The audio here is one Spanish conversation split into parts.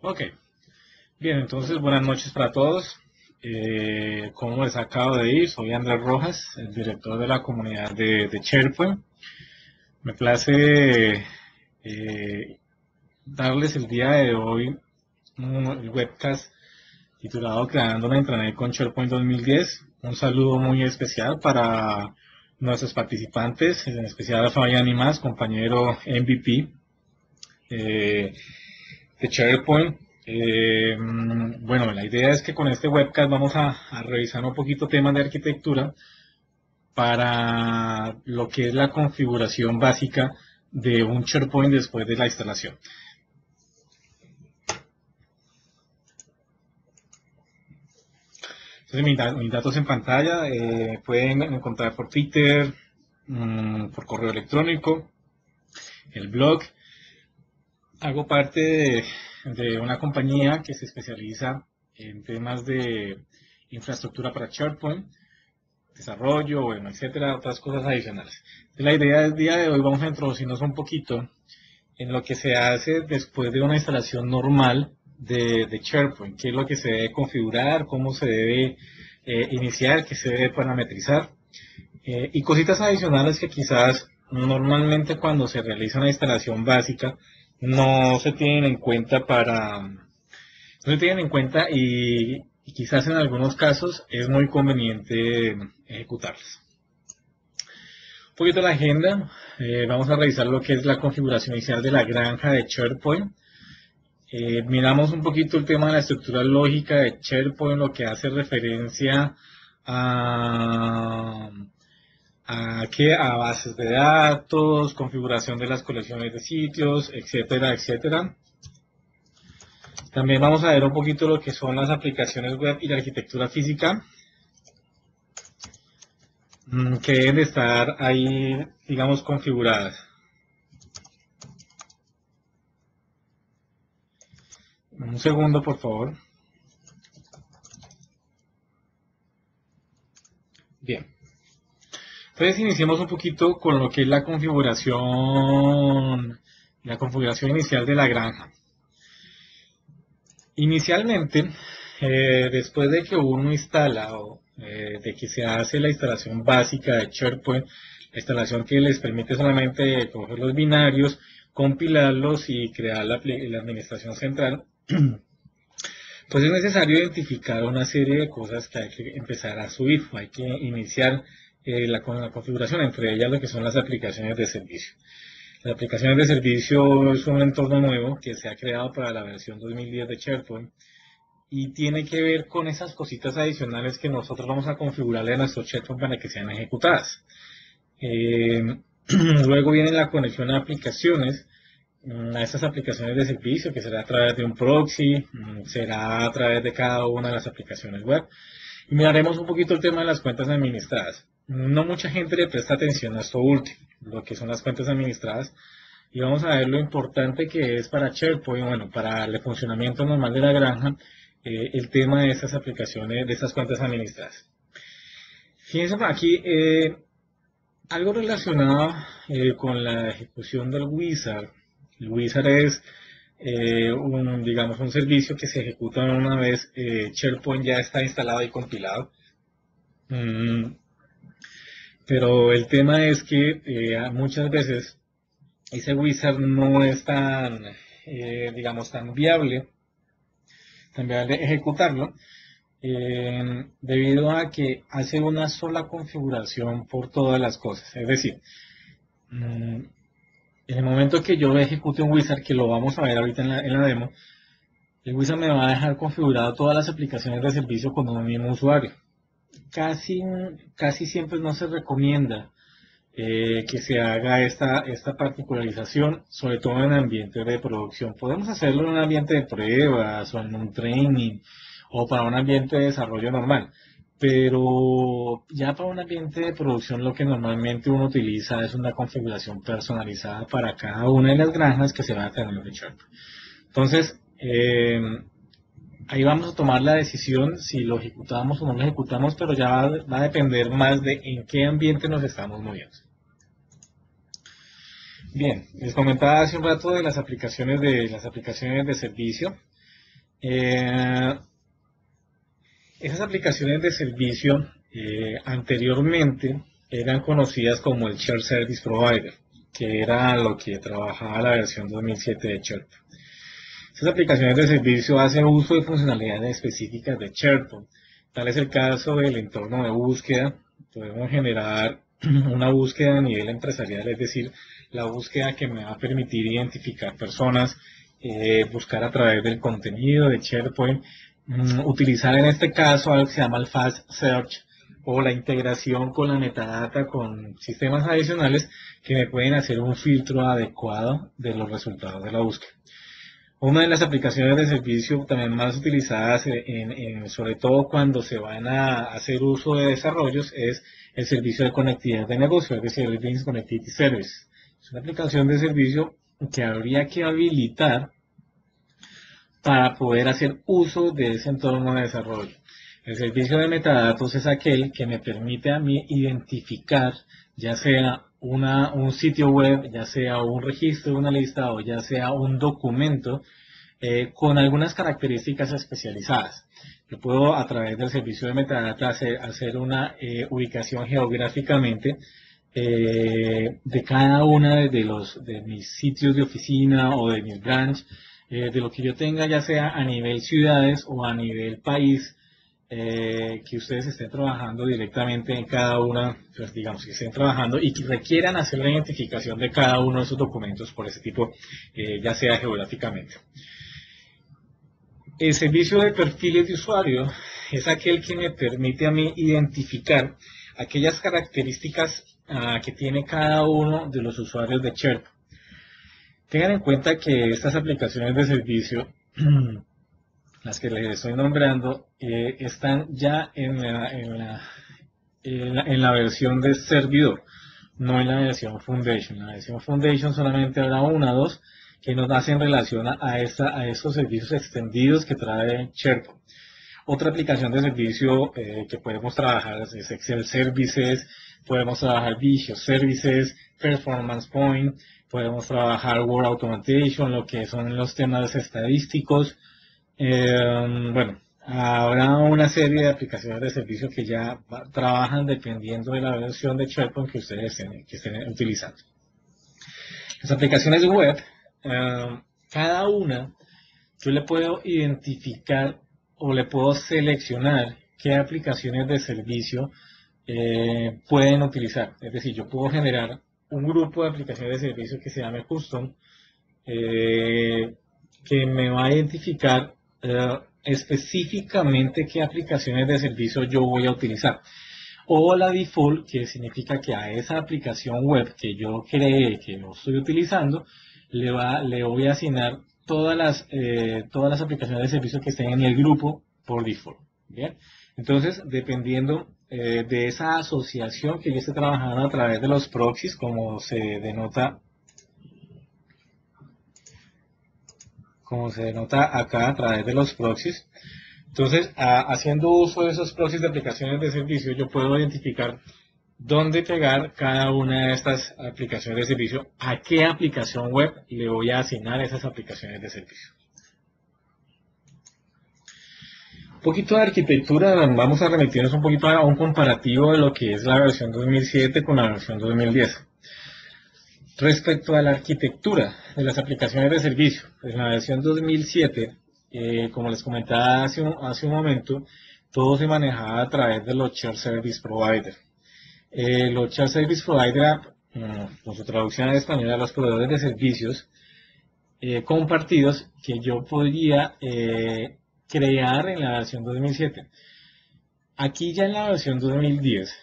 Ok, bien, entonces buenas noches para todos. Como les acabo de ir, soy Andrés Rojas, el director de la comunidad de SharePoint. Me place darles el día de hoy el webcast titulado Creando una intranet con SharePoint 2010. Un saludo muy especial para nuestros participantes, en especial a Fabián y más, compañero MVP de SharePoint. Bueno, la idea es que con este webcast vamos a revisar un poquito temas de arquitectura para lo que es la configuración básica de un SharePoint después de la instalación. Entonces, mis datos en pantalla pueden encontrar por Twitter, por correo electrónico, el blog. Hago parte de una compañía que se especializa en temas de infraestructura para SharePoint, desarrollo, bueno, etcétera, otras cosas adicionales. La idea del día de hoy vamos a introducirnos un poquito en lo que se hace después de una instalación normal de SharePoint, qué es lo que se debe configurar, cómo se debe iniciar, qué se debe parametrizar, y cositas adicionales que quizás normalmente cuando se realiza una instalación básica no se tienen en cuenta no se tienen en cuenta y quizás en algunos casos es muy conveniente ejecutarlas. Un poquito la agenda, vamos a revisar lo que es la configuración inicial de la granja de SharePoint. Miramos un poquito el tema de la estructura lógica de SharePoint, lo que hace referencia a, a bases de datos, configuración de las colecciones de sitios, etcétera, etcétera. También vamos a ver un poquito lo que son las aplicaciones web y la arquitectura física, que deben de estar ahí, digamos, configuradas. Un segundo, por favor. Bien. Entonces iniciemos un poquito con lo que es la configuración inicial de la granja. Inicialmente, después de que uno instala o de que se hace la instalación básica de SharePoint, la instalación que les permite solamente coger los binarios, compilarlos y crear la administración central, pues es necesario identificar una serie de cosas que hay que empezar a subir, hay que iniciar con la configuración, entre ellas lo que son las aplicaciones de servicio. Las aplicaciones de servicio es un entorno nuevo que se ha creado para la versión 2010 de SharePoint y tiene que ver con esas cositas adicionales que nosotros vamos a configurarle a nuestro SharePoint para que sean ejecutadas. Eh, Luego viene la conexión a aplicaciones, a estas aplicaciones de servicio, que será a través de un proxy, será a través de cada una de las aplicaciones web. Y miraremos un poquito el tema de las cuentas administradas. No mucha gente le presta atención a esto último, lo que son las cuentas administradas, y vamos a ver lo importante que es para SharePoint, bueno, para el funcionamiento normal de la granja, el tema de esas aplicaciones, de esas cuentas administradas. Fíjense aquí, algo relacionado con la ejecución del Wizard. El Wizard es digamos, un servicio que se ejecuta una vez SharePoint ya está instalado y compilado. Pero el tema es que muchas veces ese Wizard no es tan, digamos, tan viable ejecutarlo, debido a que hace una sola configuración por todas las cosas. Es decir, en el momento que yo ejecute un Wizard, que lo vamos a ver ahorita en la demo, el Wizard me va a dejar configurado todas las aplicaciones de servicio con un mismo usuario. Casi siempre no se recomienda que se haga esta particularización, sobre todo en ambientes de producción. Podemos hacerlo en un ambiente de pruebas o en un training o para un ambiente de desarrollo normal, pero ya para un ambiente de producción lo que normalmente uno utiliza es una configuración personalizada para cada una de las granjas que se va a tener de SharePoint. Entonces, ahí vamos a tomar la decisión si lo ejecutamos o no lo ejecutamos, pero ya va a depender más de en qué ambiente nos estamos moviendo. Bien, les comentaba hace un rato de las aplicaciones de servicio. Eh, Esas aplicaciones de servicio anteriormente eran conocidas como el Shared Service Provider, que era lo que trabajaba la versión 2007 de SharePoint. Estas aplicaciones de servicio hacen uso de funcionalidades específicas de SharePoint. Tal es el caso del entorno de búsqueda. Podemos generar una búsqueda a nivel empresarial, es decir, la búsqueda que me va a permitir identificar personas, buscar a través del contenido de SharePoint, utilizar en este caso algo que se llama el Fast Search o la integración con la metadata con sistemas adicionales que me pueden hacer un filtro adecuado de los resultados de la búsqueda. Una de las aplicaciones de servicio también más utilizadas, sobre todo cuando se van a hacer uso de desarrollos, es el servicio de conectividad de negocio, es decir, el Business Connectivity Service. Es una aplicación de servicio que habría que habilitar para poder hacer uso de ese entorno de desarrollo. El servicio de metadatos es aquel que me permite a mí identificar, ya sea un sitio web, ya sea un registro, una lista o ya sea un documento con algunas características especializadas. Yo puedo a través del servicio de metadata hacer una ubicación geográficamente de cada una de mis sitios de oficina o de mis branch, de lo que yo tenga, ya sea a nivel ciudades o a nivel país, que ustedes estén trabajando directamente en cada una, pues digamos que estén trabajando y que requieran hacer la identificación de cada uno de esos documentos por ese tipo, ya sea geográficamente. El servicio de perfiles de usuario es aquel que me permite a mí identificar aquellas características que tiene cada uno de los usuarios de SharePoint. Tengan en cuenta que estas aplicaciones de servicio, las que les estoy nombrando, están ya en la versión de servidor, no en la versión Foundation. En la versión Foundation solamente habrá una o dos que nos hacen relación a estos servicios extendidos que trae SharePoint. Otra aplicación de servicio que podemos trabajar es Excel Services, podemos trabajar Visual Services, Performance Point, podemos trabajar Word Automation, lo que son los temas estadísticos. Bueno, habrá una serie de aplicaciones de servicio que ya trabajan dependiendo de la versión de SharePoint que ustedes estén utilizando. Las aplicaciones web, cada una, yo le puedo identificar o le puedo seleccionar qué aplicaciones de servicio pueden utilizar. Es decir, yo puedo generar un grupo de aplicaciones de servicio que se llame Custom, que me va a identificar específicamente qué aplicaciones de servicio yo voy a utilizar. O la default, que significa que a esa aplicación web que yo creé, que no estoy utilizando, le voy a asignar todas las aplicaciones de servicio que estén en el grupo por default. ¿Bien? Entonces, dependiendo de esa asociación que yo esté trabajando a través de los proxies, como se denota acá a través de los proxies. Entonces, haciendo uso de esos proxies de aplicaciones de servicio, yo puedo identificar dónde pegar cada una de estas aplicaciones de servicio, a qué aplicación web le voy a asignar esas aplicaciones de servicio. Un poquito de arquitectura, vamos a remitirnos un poquito a un comparativo de lo que es la versión 2007 con la versión 2010. Respecto a la arquitectura de las aplicaciones de servicio, en la versión 2007, como les comentaba hace un momento, todo se manejaba a través de los Shared Service Provider. Los Shared Service Provider, con su traducción al español, a los proveedores de servicios compartidos que yo podría crear en la versión 2007. Aquí ya en la versión 2010,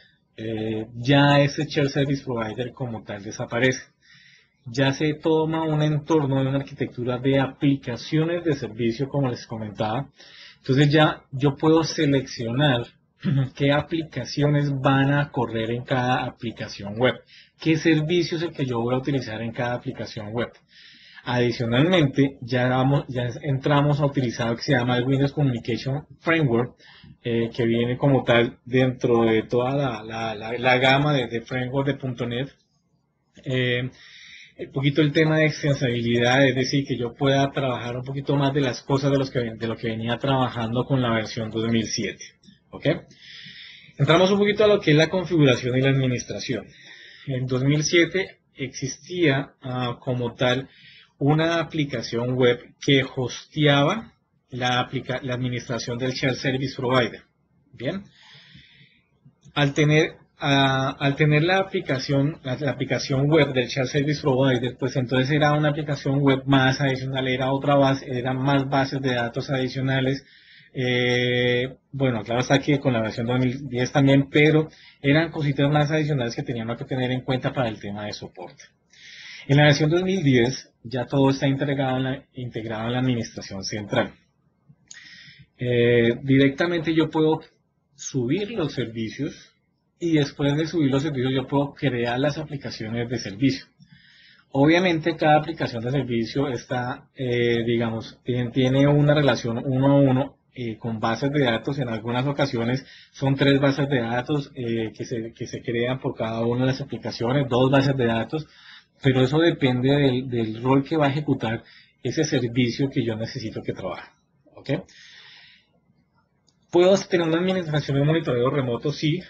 ya ese Shared Service Provider como tal desaparece. Ya se toma un entorno de una arquitectura de aplicaciones de servicio, como les comentaba. Entonces ya yo puedo seleccionar qué aplicaciones van a correr en cada aplicación web, qué servicio es el que yo voy a utilizar en cada aplicación web. Adicionalmente, ya entramos a utilizar lo que se llama el Windows Communication Framework, que viene como tal dentro de toda la gama de framework de .NET. un poquito el tema de extensibilidad, es decir, que yo pueda trabajar un poquito más de las cosas de lo que venía trabajando con la versión 2007. ¿Ok? Entramos un poquito a lo que es la configuración y la administración. En 2007 existía como tal una aplicación web que hosteaba la administración del Share Service Provider. Bien, al tener la aplicación web del Share Service Provider, pues entonces era una aplicación web más adicional, era otra base, eran más bases de datos adicionales. Bueno, claro está que con la versión 2010 también, pero eran cositas más adicionales que teníamos que tener en cuenta para el tema de soporte. En la versión 2010 ya todo está integrado en la administración central. Directamente yo puedo subir los servicios y después de subir los servicios yo puedo crear las aplicaciones de servicio. Obviamente cada aplicación de servicio está, digamos, tiene una relación uno a uno con bases de datos. En algunas ocasiones son 3 bases de datos que se crean por cada una de las aplicaciones, 2 bases de datos, pero eso depende del rol que va a ejecutar ese servicio que yo necesito que trabaje. ¿Ok? ¿Puedo tener una administración de monitoreo remoto? Sí,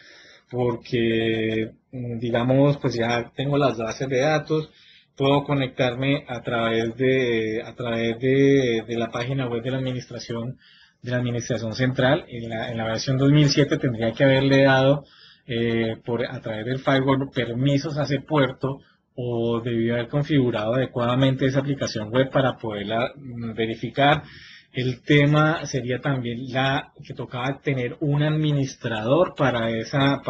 porque, digamos, pues ya tengo las bases de datos, puedo conectarme a través de la página web de la administración central. En la versión 2007 tendría que haberle dado a través del firewall permisos a ese puerto o debía haber configurado adecuadamente esa aplicación web para poderla verificar. El tema sería también que tocaba tener un administrador para esa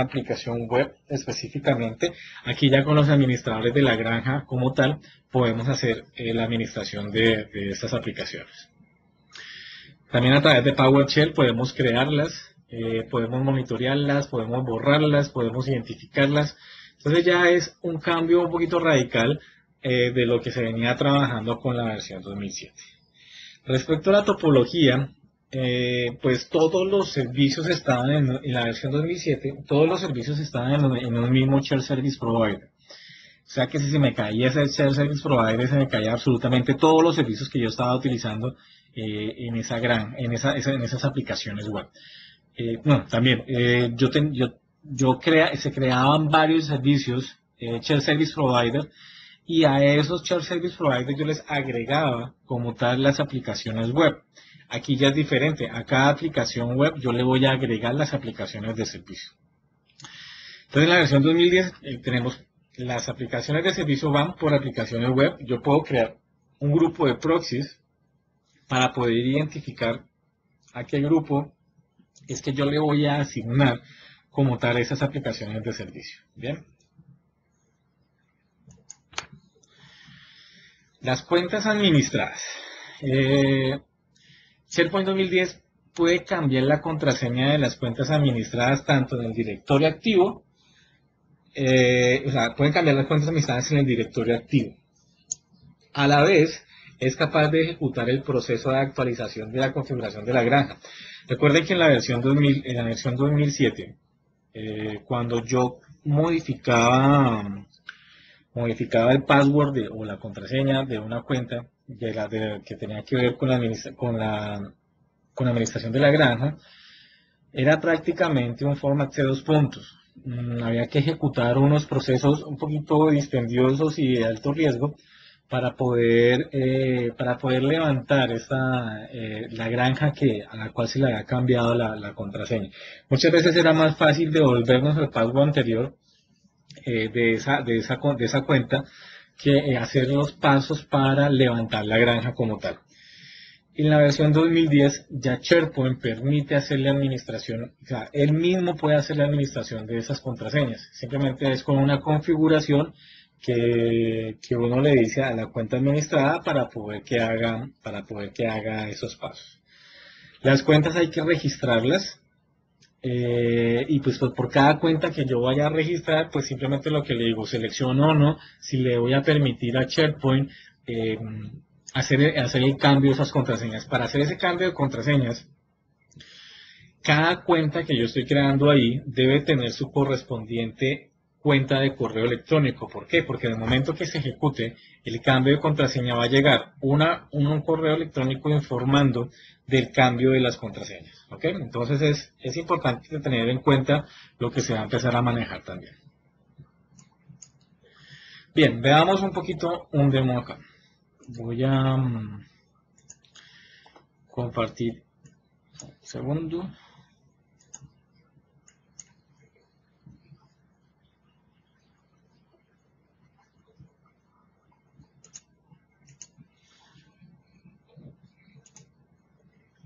aplicación web específicamente. Aquí ya con los administradores de la granja como tal podemos hacer la administración de estas aplicaciones. También a través de PowerShell podemos crearlas, podemos monitorearlas, podemos borrarlas, podemos identificarlas. Entonces ya es un cambio un poquito radical de lo que se venía trabajando con la versión 2007. Respecto a la topología, pues todos los servicios estaban en la versión 2007, todos los servicios estaban en un mismo Share Service Provider. O sea que si se me caía ese Share Service Provider, se me caía absolutamente todos los servicios que yo estaba utilizando en esas aplicaciones web. Bueno, también se creaban varios servicios Share Service Provider, y a esos Share Service Providers yo les agregaba como tal las aplicaciones web. Aquí ya es diferente, a cada aplicación web yo le voy a agregar las aplicaciones de servicio. Entonces en la versión 2010 tenemos las aplicaciones de servicio van por aplicaciones web. Yo puedo crear un grupo de proxies para poder identificar a qué grupo es que yo le voy a asignar como tal esas aplicaciones de servicio. Bien. Las cuentas administradas. SharePoint 2010 puede cambiar la contraseña de las cuentas administradas tanto en el directorio activo, pueden cambiar las cuentas administradas en el directorio activo. A la vez, es capaz de ejecutar el proceso de actualización de la configuración de la granja. Recuerden que en la versión 2007, cuando yo modificaba el password o la contraseña de una cuenta que tenía que ver con la administración de la granja, era prácticamente un format C2 puntos. Había que ejecutar unos procesos un poquito dispendiosos y de alto riesgo para poder levantar la granja a la cual se le había cambiado la contraseña. Muchas veces era más fácil devolvernos el password anterior de esa cuenta que hacer los pasos para levantar la granja como tal. En la versión 2010 ya SharePoint permite hacer la administración, o sea, él mismo puede hacer la administración de esas contraseñas. Simplemente es con una configuración que uno le dice a la cuenta administrada para poder que haga esos pasos. Las cuentas hay que registrarlas. Y pues por cada cuenta que yo vaya a registrar, pues simplemente lo que le digo, selecciono o no, si le voy a permitir a SharePoint hacer el cambio de esas contraseñas. Para hacer ese cambio de contraseñas, cada cuenta que yo estoy creando ahí debe tener su correspondiente cuenta de correo electrónico. ¿Por qué? Porque en el momento que se ejecute el cambio de contraseña va a llegar un correo electrónico informando del cambio de las contraseñas. ¿Ok? Entonces es importante tener en cuenta lo que se va a empezar a manejar también. Bien, veamos un poquito un demo acá. Voy a compartir un segundo.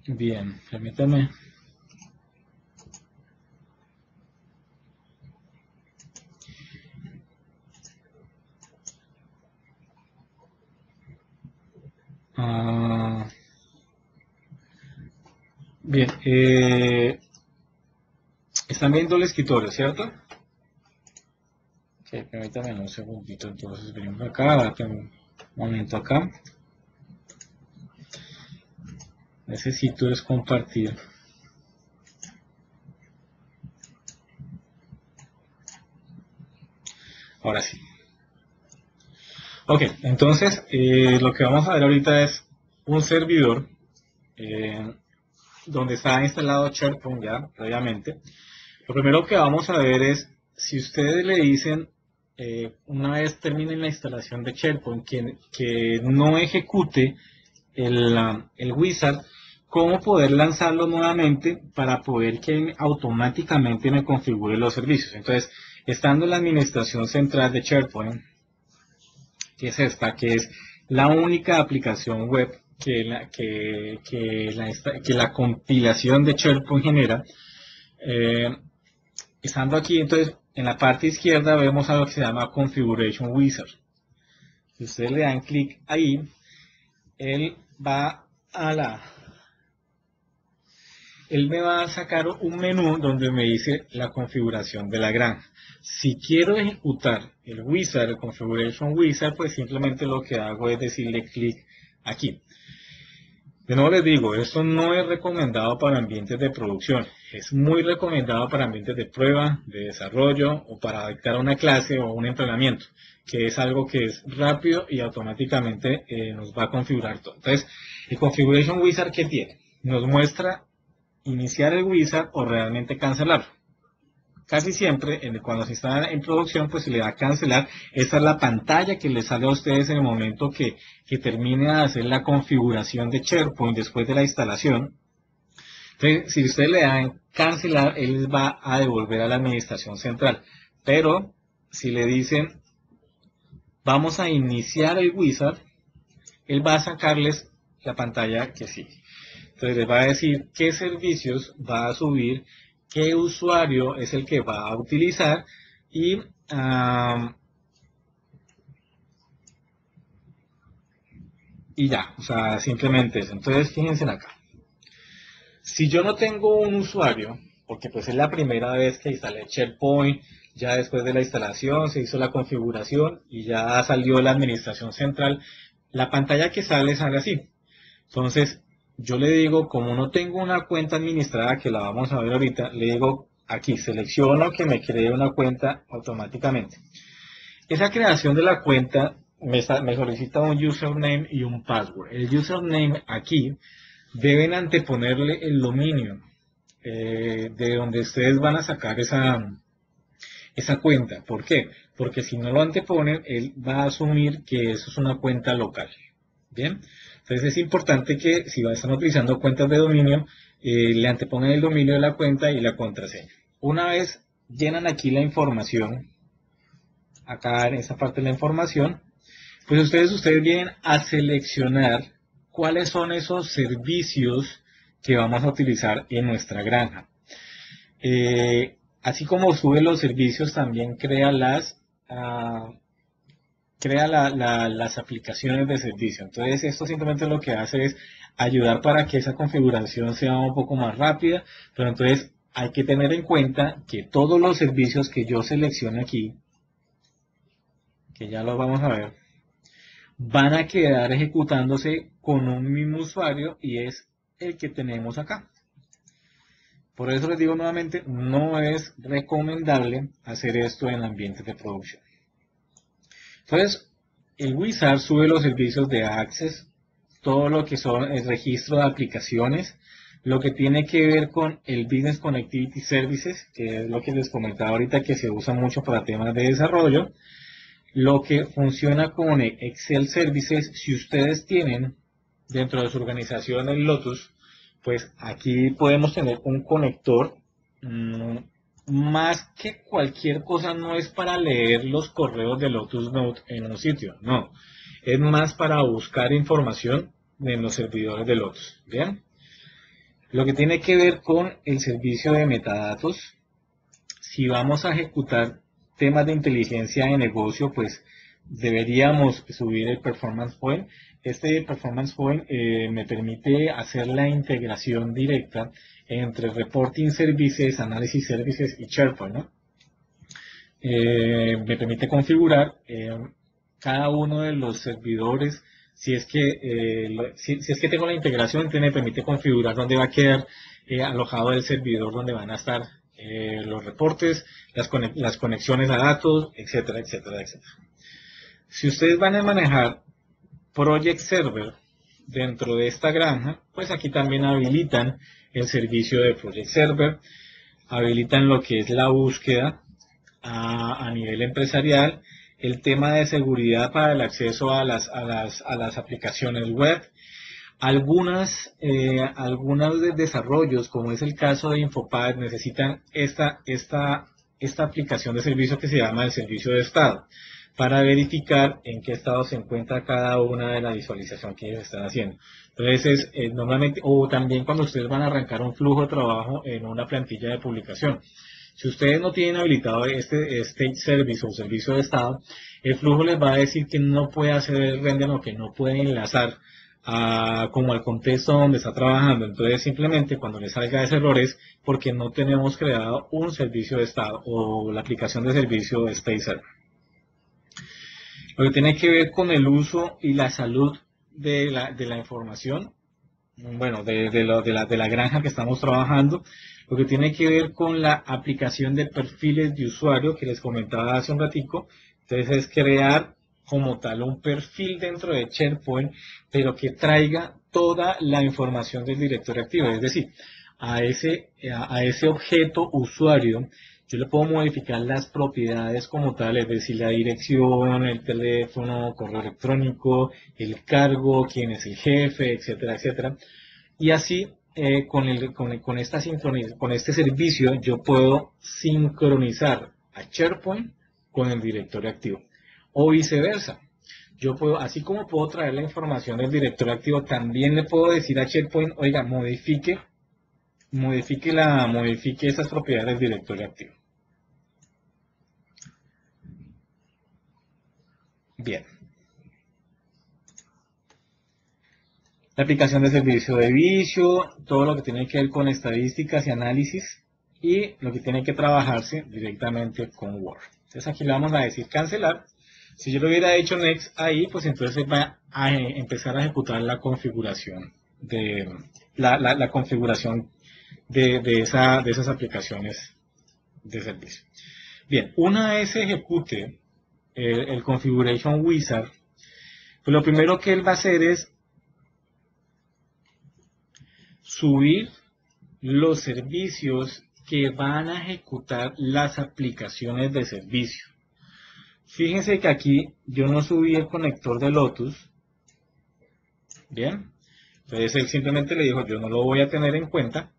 Bien, permítame. Bien, están viendo el escritorio, ¿cierto? Ok, permítame un segundito, entonces venimos acá, un momento acá. Necesito es compartir. Ahora sí. Ok, entonces lo que vamos a ver ahorita es un servidor donde está instalado SharePoint ya previamente. Lo primero que vamos a ver es, si ustedes le dicen, una vez terminen la instalación de SharePoint, que no ejecute el wizard, cómo poder lanzarlo nuevamente para poder que automáticamente me configure los servicios. Entonces, estando en la administración central de SharePoint, que es esta, que es la única aplicación web que la compilación de SharePoint genera, estando aquí, entonces, en la parte izquierda vemos algo que se llama Configuration Wizard. Si ustedes le dan clic ahí, él va a él me va a sacar un menú donde me dice la configuración de la granja. Si quiero ejecutar el wizard, el configuration wizard, pues simplemente lo que hago es decirle clic aquí. De nuevo les digo, esto no es recomendado para ambientes de producción, es muy recomendado para ambientes de prueba, de desarrollo o para dictar una clase o un entrenamiento, que es algo que es rápido y automáticamente nos va a configurar todo. Entonces, el configuration wizard, ¿qué tiene? Nos muestra iniciar el wizard o realmente cancelarlo. Casi siempre, cuando se está en producción, pues se le da a cancelar. Esta es la pantalla que les sale a ustedes en el momento que termine de hacer la configuración de SharePoint después de la instalación. Entonces, si ustedes le dan cancelar, él les va a devolver a la administración central. Pero, si le dicen, vamos a iniciar el wizard, él va a sacarles la pantalla que sigue. Entonces les va a decir qué servicios va a subir, qué usuario es el que va a utilizar y ya, o sea, simplemente eso. Entonces fíjense acá. Si yo no tengo un usuario, porque pues es la primera vez que instalé SharePoint, ya después de la instalación se hizo la configuración y ya salió la administración central, la pantalla que sale así. Entonces, yo le digo, como no tengo una cuenta administrada, que la vamos a ver ahorita, le digo aquí, selecciono que me cree una cuenta automáticamente. Esa creación de la cuenta me solicita un username y un password. El username aquí deben anteponerle el dominio de donde ustedes van a sacar esa cuenta. ¿Por qué? Porque si no lo anteponen, él va a asumir que eso es una cuenta local. Bien, entonces es importante que si están utilizando cuentas de dominio, le antepongan el dominio de la cuenta y la contraseña. Una vez llenan aquí la información, acá en esta parte de la información, pues ustedes vienen a seleccionar cuáles son esos servicios que vamos a utilizar en nuestra granja. Así como sube los servicios, también crea las aplicaciones de servicio. Entonces, esto simplemente lo que hace es ayudar para que esa configuración sea un poco más rápida, pero entonces hay que tener en cuenta que todos los servicios que yo seleccione aquí, que ya los vamos a ver, van a quedar ejecutándose con un mismo usuario y es el que tenemos acá. Por eso les digo nuevamente, no es recomendable hacer esto en ambientes de producción. Entonces, el Wizard sube los servicios de Access, todo lo que son el registro de aplicaciones, lo que tiene que ver con el Business Connectivity Services, que es lo que les comentaba ahorita que se usa mucho para temas de desarrollo, lo que funciona con Excel Services. Si ustedes tienen dentro de su organización el Lotus, pues aquí podemos tener un conector. Más que cualquier cosa, no es para leer los correos de Lotus Note en un sitio, no, es más para buscar información en los servidores de Lotus. Bien, lo que tiene que ver con el servicio de metadatos, si vamos a ejecutar temas de inteligencia de negocio, pues deberíamos subir el Performance Point. Este Performance Point me permite hacer la integración directa entre Reporting Services, Analysis Services y SharePoint, ¿no? Me permite configurar cada uno de los servidores. Si es que tengo la integración, entonces me permite configurar dónde va a quedar alojado el servidor, donde van a estar los reportes, las conexiones a datos, etcétera, etcétera, etcétera. Si ustedes van a manejar Project Server dentro de esta granja, pues aquí también habilitan el servicio de Project Server, habilitan lo que es la búsqueda a nivel empresarial, el tema de seguridad para el acceso a las aplicaciones web, algunos desarrollos, como es el caso de Infopad, necesitan esta aplicación de servicio que se llama el servicio de estado, para verificar en qué estado se encuentra cada una de la visualización que ellos están haciendo. Entonces, normalmente, o también cuando ustedes van a arrancar un flujo de trabajo en una plantilla de publicación. Si ustedes no tienen habilitado este State Service o servicio de estado, el flujo les va a decir que no puede hacer el render o que no puede enlazar como al contexto donde está trabajando. Entonces, simplemente cuando les salga ese error es porque no tenemos creado un servicio de estado o la aplicación de servicio de State Server. Lo que tiene que ver con el uso y la salud de la información, bueno, de la granja que estamos trabajando, lo que tiene que ver con la aplicación de perfiles de usuario que les comentaba hace un ratico. Entonces es crear como tal un perfil dentro de SharePoint, pero que traiga toda la información del directorio activo, es decir, a ese objeto usuario yo le puedo modificar las propiedades como tal, es decir, la dirección, el teléfono, correo electrónico, el cargo, quién es el jefe, etcétera, etcétera. Y así, con este servicio, yo puedo sincronizar a SharePoint con el directorio activo. O viceversa. Yo puedo, así como puedo traer la información del directorio activo, también le puedo decir a SharePoint, oiga, modifique estas propiedades del directorio activo. Bien. La aplicación de servicio de vicio, todo lo que tiene que ver con estadísticas y análisis, y lo que tiene que trabajarse directamente con Word. Entonces aquí le vamos a decir cancelar. Si yo lo hubiera hecho next ahí, pues entonces va a empezar a ejecutar la configuración la configuración de esas aplicaciones de servicio. Bien, una vez se ejecute el Configuration Wizard, pues lo primero que él va a hacer es subir los servicios que van a ejecutar las aplicaciones de servicio. Fíjense que aquí yo no subí el conector de Lotus. Bien, entonces él simplemente le dijo yo no lo voy a tener en cuenta.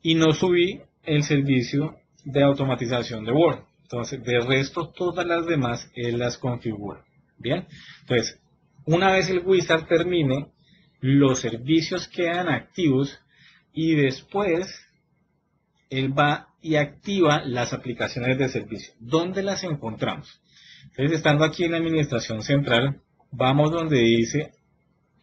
Y no subí el servicio de automatización de Word. Entonces, de resto, todas las demás él las configura. Bien, entonces, una vez el Wizard termine, los servicios quedan activos y después él va y activa las aplicaciones de servicio. ¿Dónde las encontramos? Entonces, estando aquí en la administración central, vamos donde dice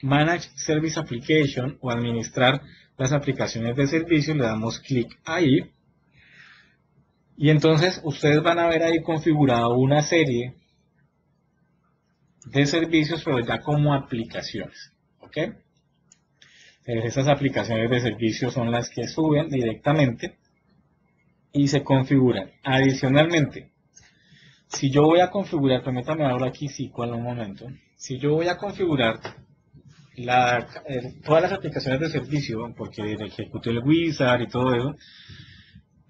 Manage Service Application o administrar las aplicaciones de servicio, le damos clic ahí y entonces ustedes van a ver ahí configurado una serie de servicios, pero ya como aplicaciones, ¿ok? Esas aplicaciones de servicio son las que suben directamente y se configuran. Adicionalmente, si yo voy a configurar, permítame ahora aquí SQL un momento, si yo voy a configurar todas las aplicaciones de servicio, porque ejecuté el wizard y todo eso,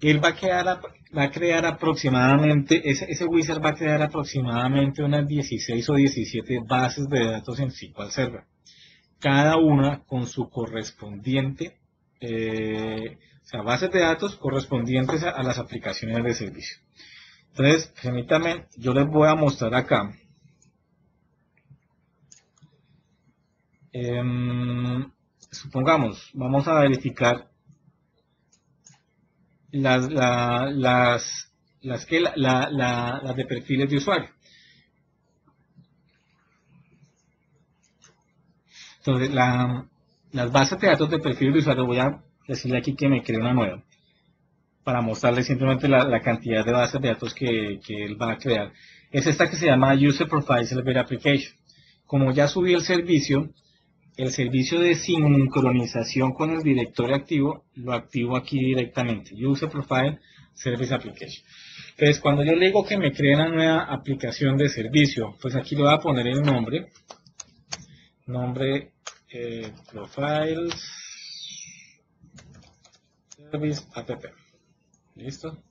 él va a crear aproximadamente, ese wizard va a crear aproximadamente unas 16 o 17 bases de datos en SQL Server, cada una con su correspondiente, o sea, bases de datos correspondientes a las aplicaciones de servicio. Entonces, permítame, yo les voy a mostrar acá. Supongamos, vamos a verificar las de perfiles de usuario. Entonces, las bases de datos de perfiles de usuario, voy a decirle aquí que me cree una nueva, para mostrarle simplemente la cantidad de bases de datos que él va a crear. Es esta que se llama User Profile Server Application. Como ya subí el servicio de sincronización con el directorio activo, lo activo aquí directamente. User Profile Service Application. Entonces, cuando yo le digo que me cree una nueva aplicación de servicio, pues aquí le voy a poner el nombre. Profiles Service App. ¿Listo?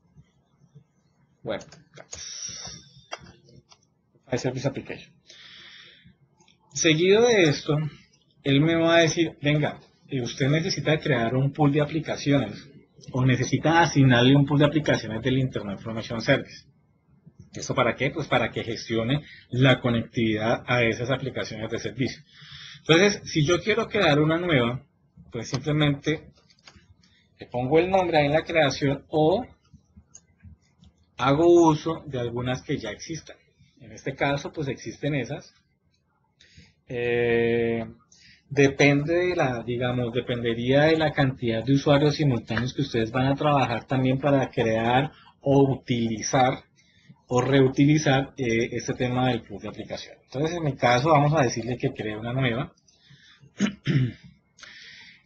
Bueno, Service Application. Seguido de esto, él me va a decir, venga, usted necesita crear un pool de aplicaciones o necesita asignarle un pool de aplicaciones del Internet Information Service. ¿Esto para qué? Pues para que gestione la conectividad a esas aplicaciones de servicio. Entonces, si yo quiero crear una nueva, pues simplemente le pongo el nombre ahí en la creación o hago uso de algunas que ya existan. En este caso, pues existen esas. Dependería de la cantidad de usuarios simultáneos que ustedes van a trabajar también para crear o utilizar o reutilizar este tema del pool de aplicación. Entonces, en mi caso, vamos a decirle que cree una nueva.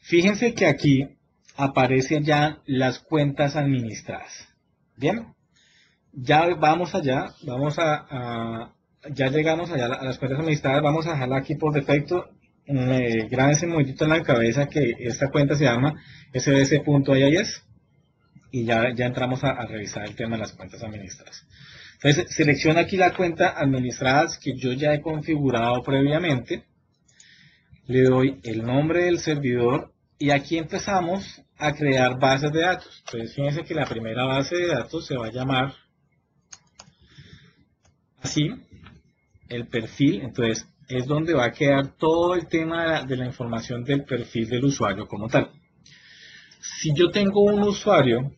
Fíjense que aquí aparecen ya las cuentas administradas. Bien, ya vamos allá, ya llegamos allá a las cuentas administradas, vamos a dejarla aquí por defecto. Grábense un momentito en la cabeza que esta cuenta se llama sbc.iis y ya entramos a revisar el tema de las cuentas administradas. Entonces, selecciono aquí la cuenta administradas que yo ya he configurado previamente, le doy el nombre del servidor y aquí empezamos a crear bases de datos. Entonces, fíjense que la primera base de datos se va a llamar así, el perfil. Entonces, es donde va a quedar todo el tema de la información del perfil del usuario como tal. Si yo tengo un usuario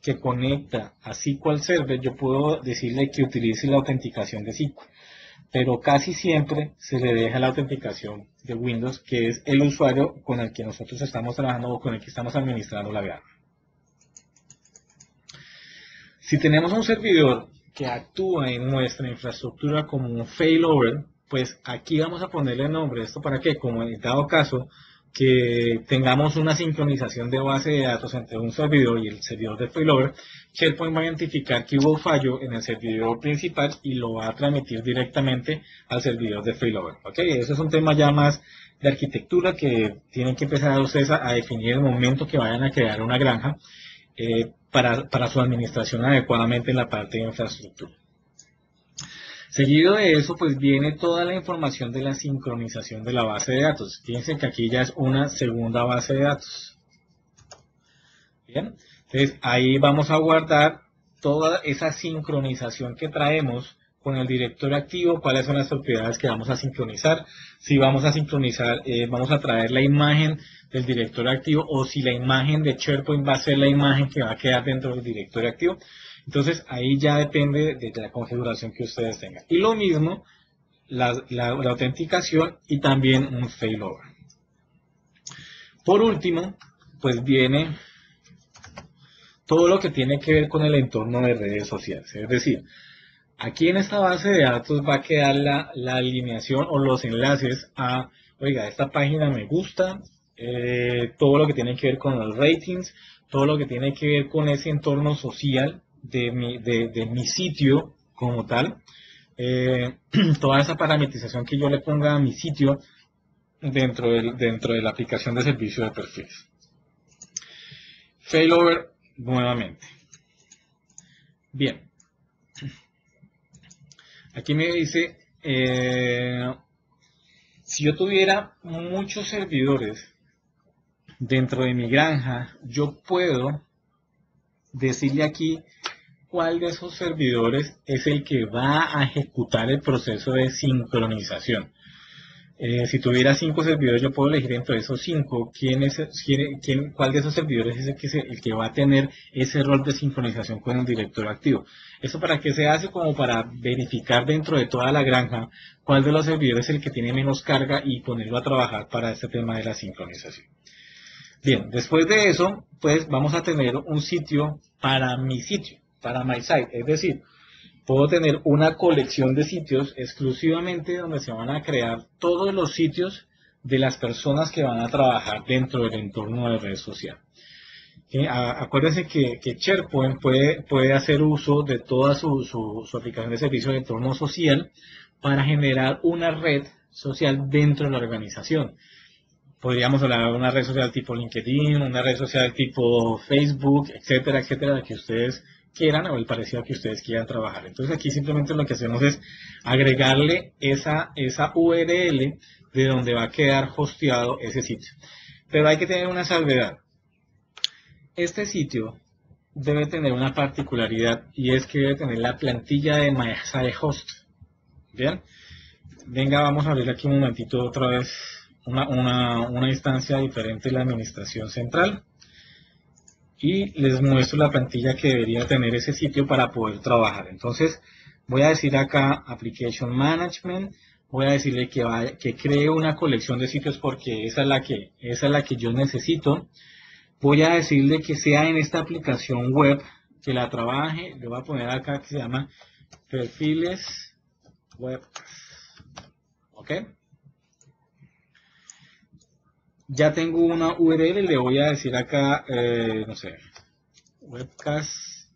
que conecta a SQL Server, yo puedo decirle que utilice la autenticación de SQL, pero casi siempre se le deja la autenticación de Windows, que es el usuario con el que nosotros estamos trabajando o con el que estamos administrando la VA. Si tenemos un servidor que actúa en nuestra infraestructura como un failover, pues aquí vamos a ponerle nombre. ¿Esto para qué? Como en dado caso que tengamos una sincronización de base de datos entre un servidor y el servidor de failover, SharePoint va a identificar que hubo fallo en el servidor principal y lo va a transmitir directamente al servidor de failover. ¿Ok? Eso es un tema ya más de arquitectura que tienen que empezar ustedes a definir el momento que vayan a crear una granja para su administración adecuadamente en la parte de infraestructura. Seguido de eso, pues viene toda la información de la sincronización de la base de datos. Fíjense que aquí ya es una segunda base de datos. Bien, entonces ahí vamos a guardar toda esa sincronización que traemos con el directorio activo, cuáles son las propiedades que vamos a sincronizar, si vamos a sincronizar, vamos a traer la imagen del directorio activo o si la imagen de SharePoint va a ser la imagen que va a quedar dentro del directorio activo. Entonces ahí ya depende de la configuración que ustedes tengan. Y lo mismo, la autenticación y también un failover. Por último, pues viene todo lo que tiene que ver con el entorno de redes sociales. Es decir, aquí en esta base de datos va a quedar la alineación o los enlaces a, oiga, esta página me gusta, todo lo que tiene que ver con los ratings, todo lo que tiene que ver con ese entorno social de mi sitio como tal, toda esa parametrización que yo le ponga a mi sitio dentro de la aplicación de servicio de perfiles. Failover nuevamente. Bien, aquí me dice, si yo tuviera muchos servidores dentro de mi granja, yo puedo decirle aquí cuál de esos servidores es el que va a ejecutar el proceso de sincronización. Si tuviera 5 servidores, yo puedo elegir entre esos 5 cuál de esos servidores es el que va a tener ese rol de sincronización con el directorio activo. ¿Eso para qué se hace? Como para verificar dentro de toda la granja cuál de los servidores es el que tiene menos carga y ponerlo a trabajar para este tema de la sincronización. Bien, después de eso, pues vamos a tener un sitio para mi sitio, para my site, es decir, puedo tener una colección de sitios exclusivamente donde se van a crear todos los sitios de las personas que van a trabajar dentro del entorno de red social. Acuérdense que SharePoint puede hacer uso de toda su aplicación de servicio de entorno social para generar una red social dentro de la organización. Podríamos hablar de una red social tipo LinkedIn, una red social tipo Facebook, etcétera, etcétera, la que ustedes quieran o el parecido que ustedes quieran trabajar. Entonces aquí simplemente lo que hacemos es agregarle esa URL de donde va a quedar hosteado ese sitio. Pero hay que tener una salvedad. Este sitio debe tener una particularidad y es que debe tener la plantilla de MySiteHost. ¿Bien? Venga, vamos a abrir aquí un momentito otra vez una instancia diferente de la administración central. Y les muestro la plantilla que debería tener ese sitio para poder trabajar. Entonces voy a decir acá Application Management, voy a decirle que cree una colección de sitios porque esa es la que yo necesito. Voy a decirle que sea en esta aplicación web, que la trabaje. Le voy a poner acá que se llama Perfiles Web. ¿Ok? Ya tengo una URL, le voy a decir acá, no sé, webcast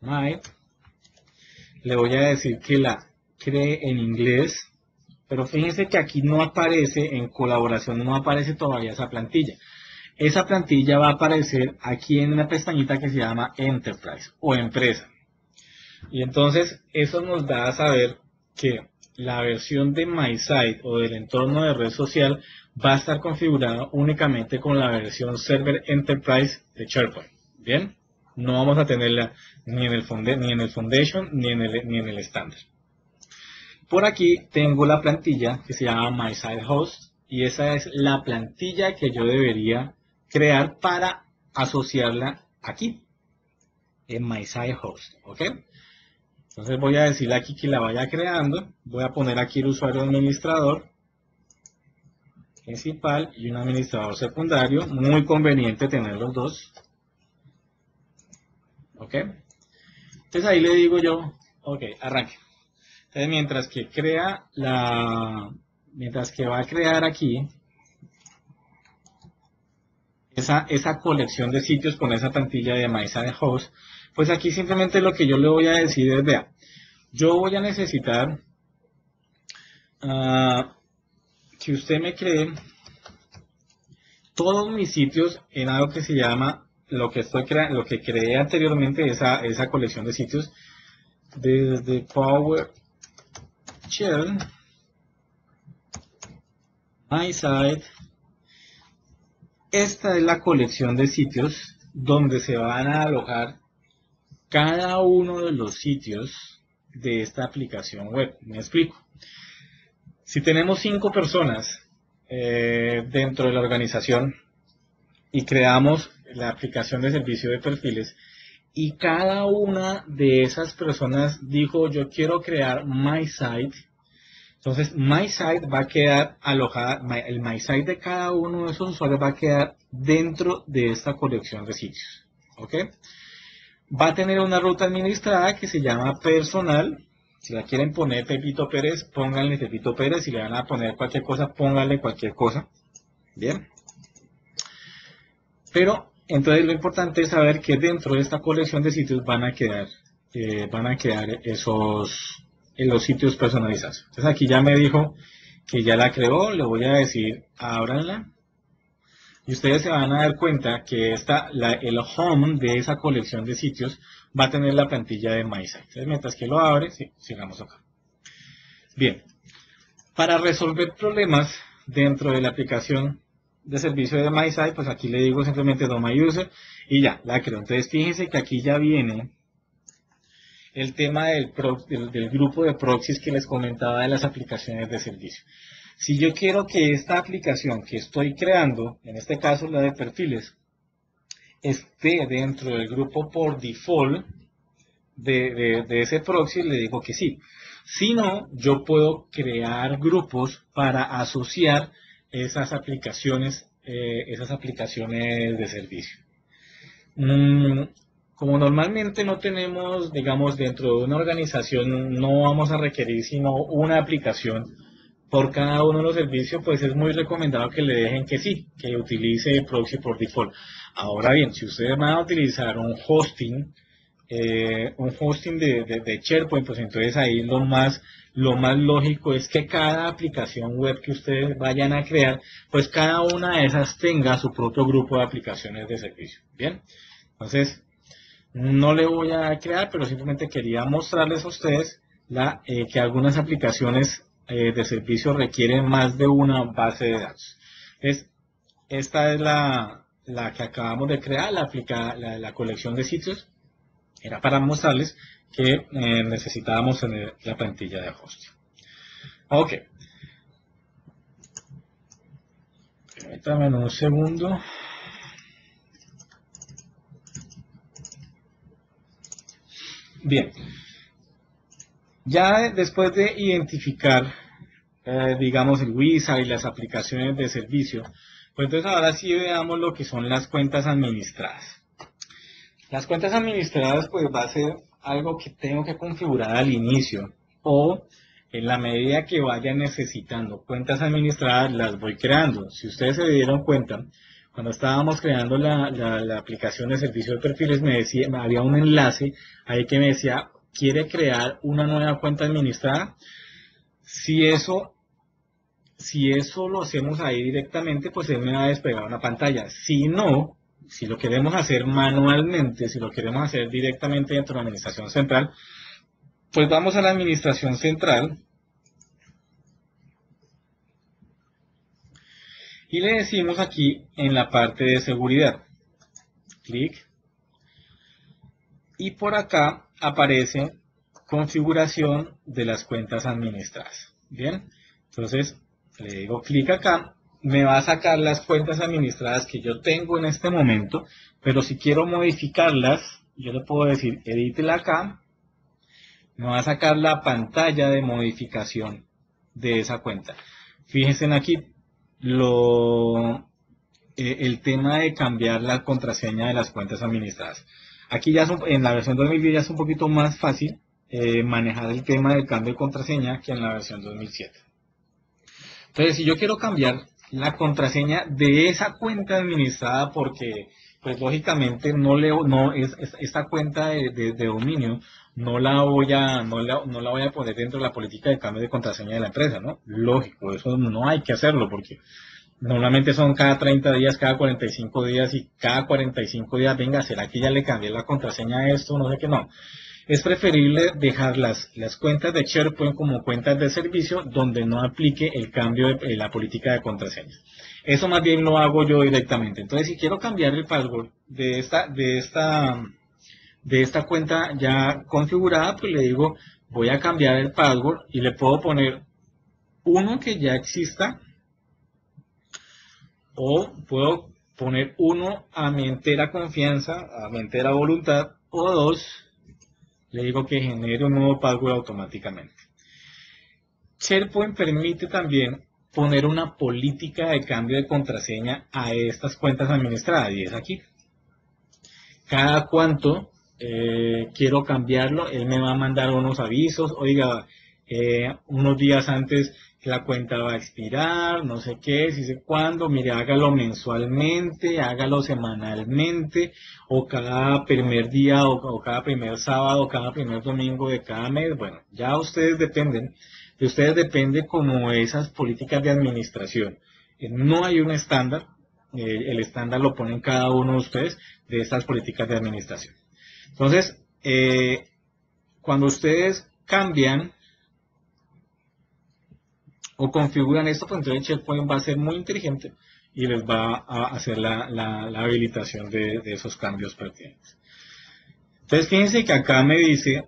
my. Le voy a decir que la cree en inglés, pero fíjense que aquí no aparece, en colaboración no aparece todavía esa plantilla. Esa plantilla va a aparecer aquí en una pestañita que se llama Enterprise o Empresa. Y entonces eso nos da a saber que la versión de MySite o del entorno de red social va a estar configurada únicamente con la versión Server Enterprise de SharePoint. ¿Bien? No vamos a tenerla ni en el Foundation ni en el estándar. Por aquí tengo la plantilla que se llama MySiteHost y esa es la plantilla que yo debería crear para asociarla aquí en MySiteHost. ¿Ok? Entonces voy a decirle aquí que la vaya creando. Voy a poner aquí el usuario administrador principal y un administrador secundario. Muy conveniente tener los dos. ¿Ok? Entonces ahí le digo yo, ok, arranque. Entonces mientras que va a crear aquí esa colección de sitios con esa plantilla de MySiteHost, pues aquí simplemente lo que yo le voy a decir es, vea, yo voy a necesitar que usted me cree todos mis sitios en algo que se llama, lo que creé anteriormente, esa colección de sitios, desde PowerShell, MySite. Esta es la colección de sitios donde se van a alojar cada uno de los sitios de esta aplicación web. Me explico. Si tenemos 5 personas dentro de la organización y creamos la aplicación de servicio de perfiles y cada una de esas personas dijo yo quiero crear MySite, entonces MySite va a quedar alojada, el MySite de cada uno de esos usuarios va a quedar dentro de esta colección de sitios. ¿Ok? Va a tener una ruta administrada que se llama personal. Si la quieren poner Pepito Pérez, pónganle Pepito Pérez. Si le van a poner cualquier cosa, pónganle cualquier cosa. Bien. Pero entonces lo importante es saber que dentro de esta colección de sitios van a quedar los sitios personalizados. Entonces aquí ya me dijo que ya la creó, le voy a decir ábranla y ustedes se van a dar cuenta que el home de esa colección de sitios va a tener la plantilla de MySite. Entonces mientras que lo abre, sí, sigamos acá. Bien, para resolver problemas dentro de la aplicación de servicio de MySite, pues aquí le digo simplemente MyUser y ya, la creo. Entonces fíjense que aquí ya viene el tema del grupo de proxies que les comentaba de las aplicaciones de servicio. Si yo quiero que esta aplicación que estoy creando, en este caso la de perfiles, esté dentro del grupo por default de ese proxy, le digo que sí. Si no, yo puedo crear grupos para asociar esas aplicaciones de servicio. Como normalmente no tenemos, digamos, dentro de una organización, no vamos a requerir sino una aplicación por cada uno de los servicios, pues es muy recomendado que le dejen que sí, que utilice proxy por default. Ahora bien, si ustedes van a utilizar un hosting de SharePoint, pues entonces ahí lo más lógico es que cada aplicación web que ustedes vayan a crear, pues cada una de esas tenga su propio grupo de aplicaciones de servicio. Bien, entonces no le voy a crear, pero simplemente quería mostrarles a ustedes que algunas aplicaciones de servicio requieren más de una base de datos. Esta es la que acabamos de crear, la colección de sitios. Era para mostrarles que necesitábamos tener la plantilla de hosting. Ok. Permítanme un segundo. Bien. Ya después de identificar, digamos, el wizard y las aplicaciones de servicio, pues entonces ahora sí veamos lo que son las cuentas administradas. Las cuentas administradas pues va a ser algo que tengo que configurar al inicio o en la medida que vaya necesitando cuentas administradas las voy creando. Si ustedes se dieron cuenta, cuando estábamos creando la aplicación de servicio de perfiles había un enlace ahí que me decía, ¿quiere crear una nueva cuenta administrada? Si eso lo hacemos ahí directamente, pues él me va a desplegar una pantalla. Si no, si lo queremos hacer manualmente, si lo queremos hacer directamente dentro de la administración central, pues vamos a la administración central y le decimos aquí en la parte de seguridad, clic, y por acá aparece configuración de las cuentas administradas. Bien, entonces le digo clic acá, me va a sacar las cuentas administradas que yo tengo en este momento, pero si quiero modificarlas, yo le puedo decir edítela acá, me va a sacar la pantalla de modificación de esa cuenta. Fíjense aquí el tema de cambiar la contraseña de las cuentas administradas. Aquí ya en la versión 2010 ya es un poquito más fácil manejar el tema del cambio de contraseña que en la versión 2007. Entonces, si yo quiero cambiar la contraseña de esa cuenta administrada porque, pues lógicamente esta cuenta de dominio no la voy a poner dentro de la política de cambio de contraseña de la empresa, ¿no? Lógico, eso no hay que hacerlo porque normalmente son cada 30 días, cada 45 días y cada 45 días, venga, ¿será que ya le cambié la contraseña a esto? No sé qué, no. Es preferible dejar las cuentas de SharePoint como cuentas de servicio donde no aplique el cambio de la política de contraseñas. Eso más bien lo hago yo directamente. Entonces, si quiero cambiar el password de esta cuenta ya configurada, pues le digo, voy a cambiar el password y le puedo poner uno que ya exista o puedo poner uno a mi entera confianza, a mi entera voluntad, o dos, le digo que genere un nuevo password automáticamente. SharePoint permite también poner una política de cambio de contraseña a estas cuentas administradas y es aquí. Cada cuánto quiero cambiarlo, él me va a mandar unos avisos, oiga, unos días antes que la cuenta va a expirar, no sé qué, si sé cuándo, mire, hágalo mensualmente, hágalo semanalmente, o cada primer día, o cada primer sábado, o cada primer domingo de cada mes. Bueno, ya ustedes dependen, de ustedes depende como esas políticas de administración. No hay un estándar, el estándar lo ponen cada uno de ustedes de estas políticas de administración. Entonces, cuando ustedes cambian o configuran esto, pues entonces el checkpoint va a ser muy inteligente y les va a hacer la habilitación de esos cambios pertinentes. Entonces, fíjense que acá me dice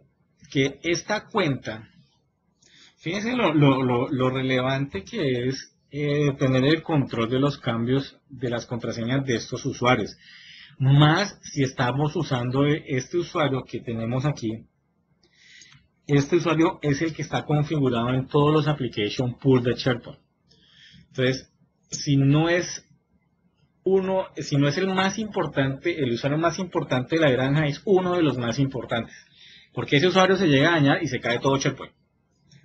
que esta cuenta, fíjense lo relevante que es tener el control de los cambios de las contraseñas de estos usuarios. Más si estamos usando este usuario que tenemos aquí. Este usuario es el que está configurado en todos los application pools de SharePoint. Entonces, si no es el más importante, el usuario más importante de la granja es uno de los más importantes. Porque ese usuario se llega a dañar y se cae todo SharePoint.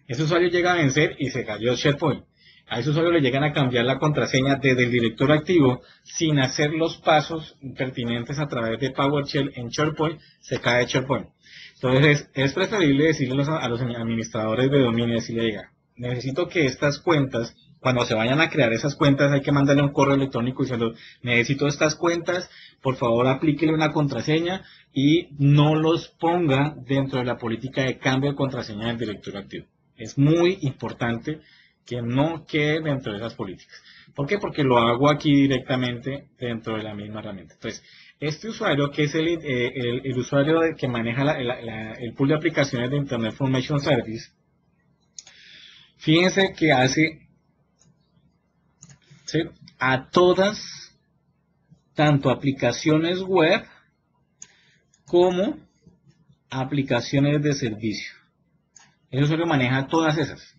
Ese usuario llega a vencer y se cayó SharePoint. A ese usuario le llegan a cambiar la contraseña desde el directorio activo sin hacer los pasos pertinentes a través de PowerShell en SharePoint, se cae SharePoint. Entonces es preferible decirle a los administradores de dominio, decirle, diga, necesito que estas cuentas, cuando se vayan a crear esas cuentas, hay que mandarle un correo electrónico y diciendo, necesito estas cuentas, por favor aplíquele una contraseña y no los ponga dentro de la política de cambio de contraseña del directorio activo. Es muy importante que no quede dentro de esas políticas. ¿Por qué? Porque lo hago aquí directamente dentro de la misma herramienta. Entonces, este usuario, que es el usuario que maneja el pool de aplicaciones de Internet Information Service, fíjense que hace, ¿sí?, a todas, tanto aplicaciones web como aplicaciones de servicio. El usuario maneja todas esas.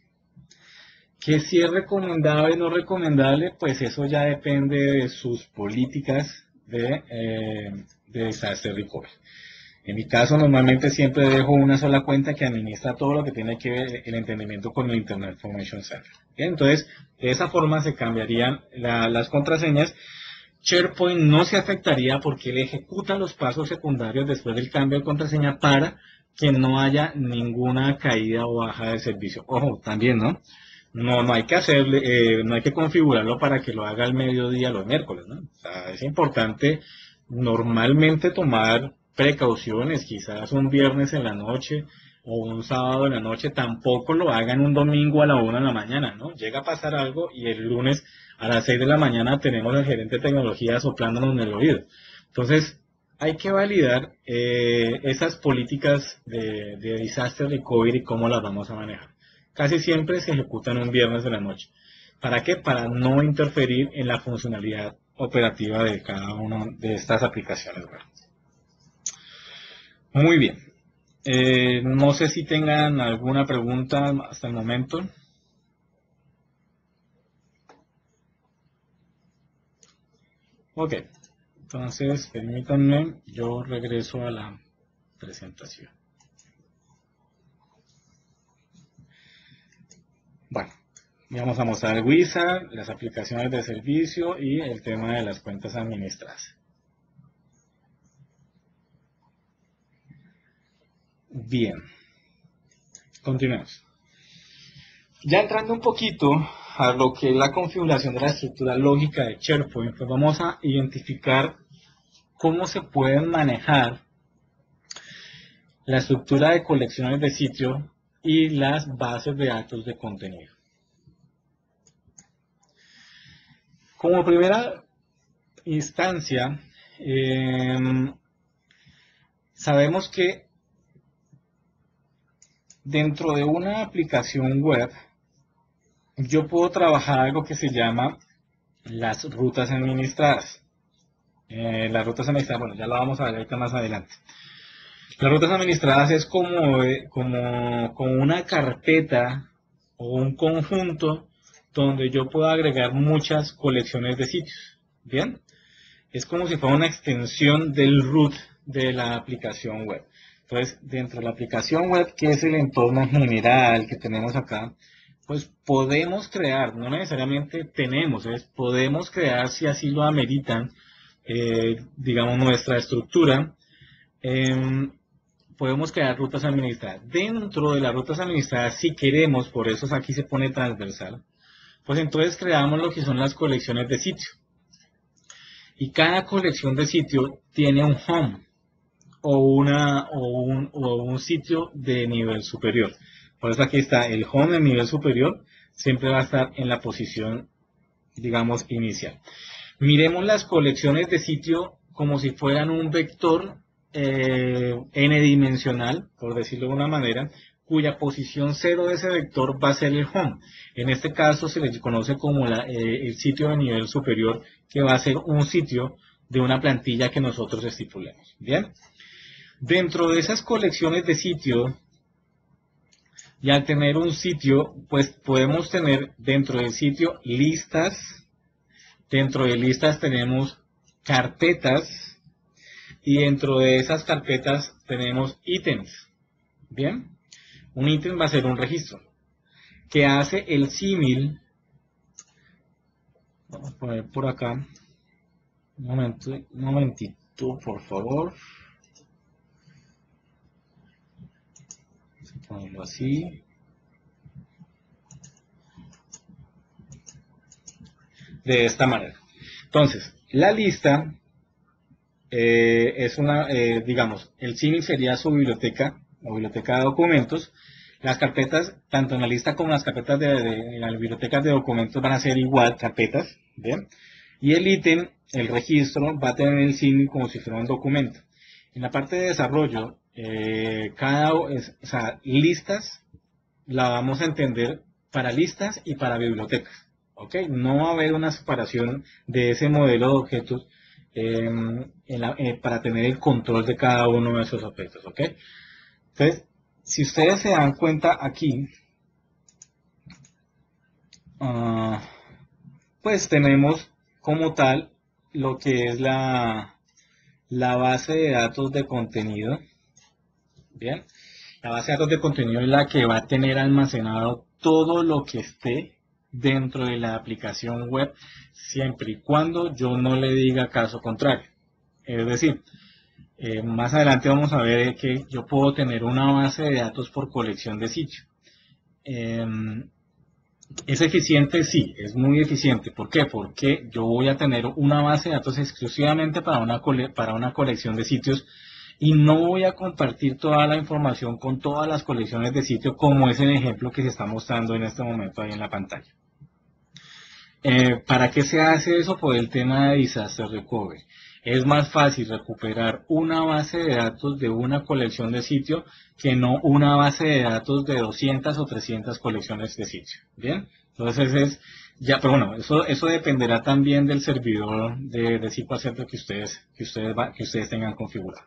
Que si es recomendable o no recomendable, pues eso ya depende de sus políticas de disaster recovery. En mi caso, normalmente siempre dejo una sola cuenta que administra todo lo que tiene que ver el entendimiento con el Internet Information Server. Entonces, de esa forma se cambiarían las contraseñas. SharePoint no se afectaría porque él ejecuta los pasos secundarios después del cambio de contraseña para que no haya ninguna caída o baja de servicio. Ojo, también, ¿no? No hay que hacerle, no hay que configurarlo para que lo haga al mediodía los miércoles, ¿no? O sea, es importante normalmente tomar precauciones, quizás un viernes en la noche o un sábado en la noche, tampoco lo hagan un domingo a la 1 de la mañana, ¿no? Llega a pasar algo y el lunes a las 6 de la mañana tenemos al gerente de tecnología soplándonos en el oído. Entonces, hay que validar esas políticas de disaster recovery y cómo las vamos a manejar. Casi siempre se ejecutan un viernes de la noche. ¿Para qué? Para no interferir en la funcionalidad operativa de cada una de estas aplicaciones web. Muy bien. No sé si tengan alguna pregunta hasta el momento. Ok. Entonces, permítanme, yo regreso a la presentación. Bueno, vamos a mostrar el Wizard, las aplicaciones de servicio y el tema de las cuentas administradas. Bien, continuemos. Ya entrando un poquito a lo que es la configuración de la estructura lógica de SharePoint, pues vamos a identificar cómo se pueden manejar la estructura de colecciones de sitio y las bases de datos de contenido. Como primera instancia, sabemos que dentro de una aplicación web yo puedo trabajar algo que se llama las rutas administradas. Las rutas administradas, bueno, ya lo vamos a ver ahorita más adelante. Las rutas administradas es como una carpeta o un conjunto donde yo puedo agregar muchas colecciones de sitios. ¿Bien? Es como si fuera una extensión del root de la aplicación web. Entonces, dentro de la aplicación web, que es el entorno general que tenemos acá, pues podemos crear, no necesariamente tenemos, podemos crear si así lo ameritan, digamos, nuestra estructura. Podemos crear rutas administradas. Dentro de las rutas administradas, si queremos, por eso aquí se pone transversal, pues entonces creamos lo que son las colecciones de sitio. Y cada colección de sitio tiene un home o un sitio de nivel superior. Por eso aquí está el home de nivel superior, siempre va a estar en la posición, digamos, inicial. Miremos las colecciones de sitio como si fueran un vector n-dimensional, por decirlo de una manera, cuya posición cero de ese vector va a ser el home. En este caso se le conoce como el sitio de nivel superior, que va a ser un sitio de una plantilla que nosotros estipulemos. Bien. Dentro de esas colecciones de sitio, y al tener un sitio, pues podemos tener dentro del sitio listas. Dentro de listas tenemos carpetas y dentro de esas carpetas tenemos ítems. Bien, un ítem va a ser un registro que hace el símil. Vamos a poner por acá. Un momentito, por favor. Vamos a ponerlo así. De esta manera. Entonces, la lista es una, digamos, el símil sería su biblioteca, o biblioteca de documentos. Las carpetas, tanto en la lista como en las carpetas de las bibliotecas de documentos van a ser igual carpetas, ¿bien? Y el ítem, el registro, va a tener el símil como si fuera un documento. En la parte de desarrollo, o sea, listas la vamos a entender para listas y para bibliotecas. ¿Ok? No va a haber una separación de ese modelo de objetos para tener el control de cada uno de esos objetos. ¿Ok? Entonces, si ustedes se dan cuenta aquí, pues tenemos como tal lo que es la base de datos de contenido. Bien, la base de datos de contenido es la que va a tener almacenado todo lo que esté dentro de la aplicación web, siempre y cuando yo no le diga caso contrario. Es decir, más adelante vamos a ver que yo puedo tener una base de datos por colección de sitio. ¿Es eficiente? Sí, es muy eficiente. ¿Por qué? Porque yo voy a tener una base de datos exclusivamente para una colección de sitios y no voy a compartir toda la información con todas las colecciones de sitios como es el ejemplo que se está mostrando en este momento ahí en la pantalla. ¿Para qué se hace eso? Por el tema de disaster recovery. Es más fácil recuperar una base de datos de una colección de sitio que no una base de datos de 200 o 300 colecciones de sitio. ¿Bien? Entonces pero bueno, eso dependerá también del servidor de SQL Server que ustedes tengan configurado.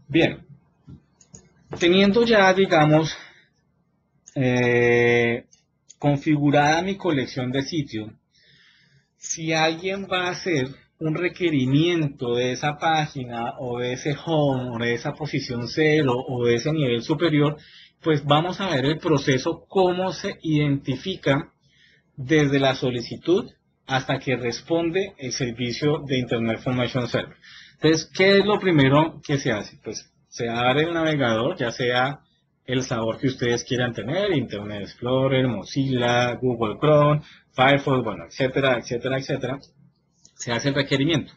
Bien, teniendo ya, digamos, configurada mi colección de sitio, si alguien va a hacer un requerimiento de esa página o de ese home o de esa posición 0 o de ese nivel superior, pues vamos a ver el proceso, cómo se identifica desde la solicitud hasta que responde el servicio de Internet Information Server. Entonces, ¿qué es lo primero que se hace? Pues se abre el navegador, ya sea el sabor que ustedes quieran tener, Internet Explorer, Mozilla, Google Chrome, Firefox, bueno, etcétera, etcétera, etcétera. Se hace el requerimiento.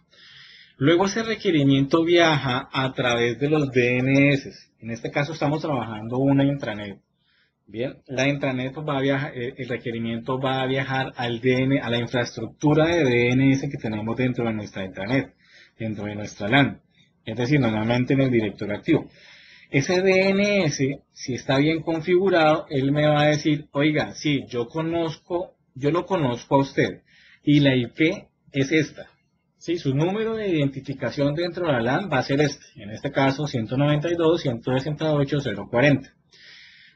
Luego ese requerimiento viaja a través de los DNS. En este caso estamos trabajando una intranet. Bien, la intranet va a viajar, el requerimiento va a viajar a la infraestructura de DNS que tenemos dentro de nuestra intranet, dentro de nuestra LAN. Es decir, normalmente en el directorio activo. Ese DNS, si está bien configurado, él me va a decir, oiga, sí, yo lo conozco a usted y la IP es esta. Sí, su número de identificación dentro de la LAN va a ser este, en este caso 192.168.040.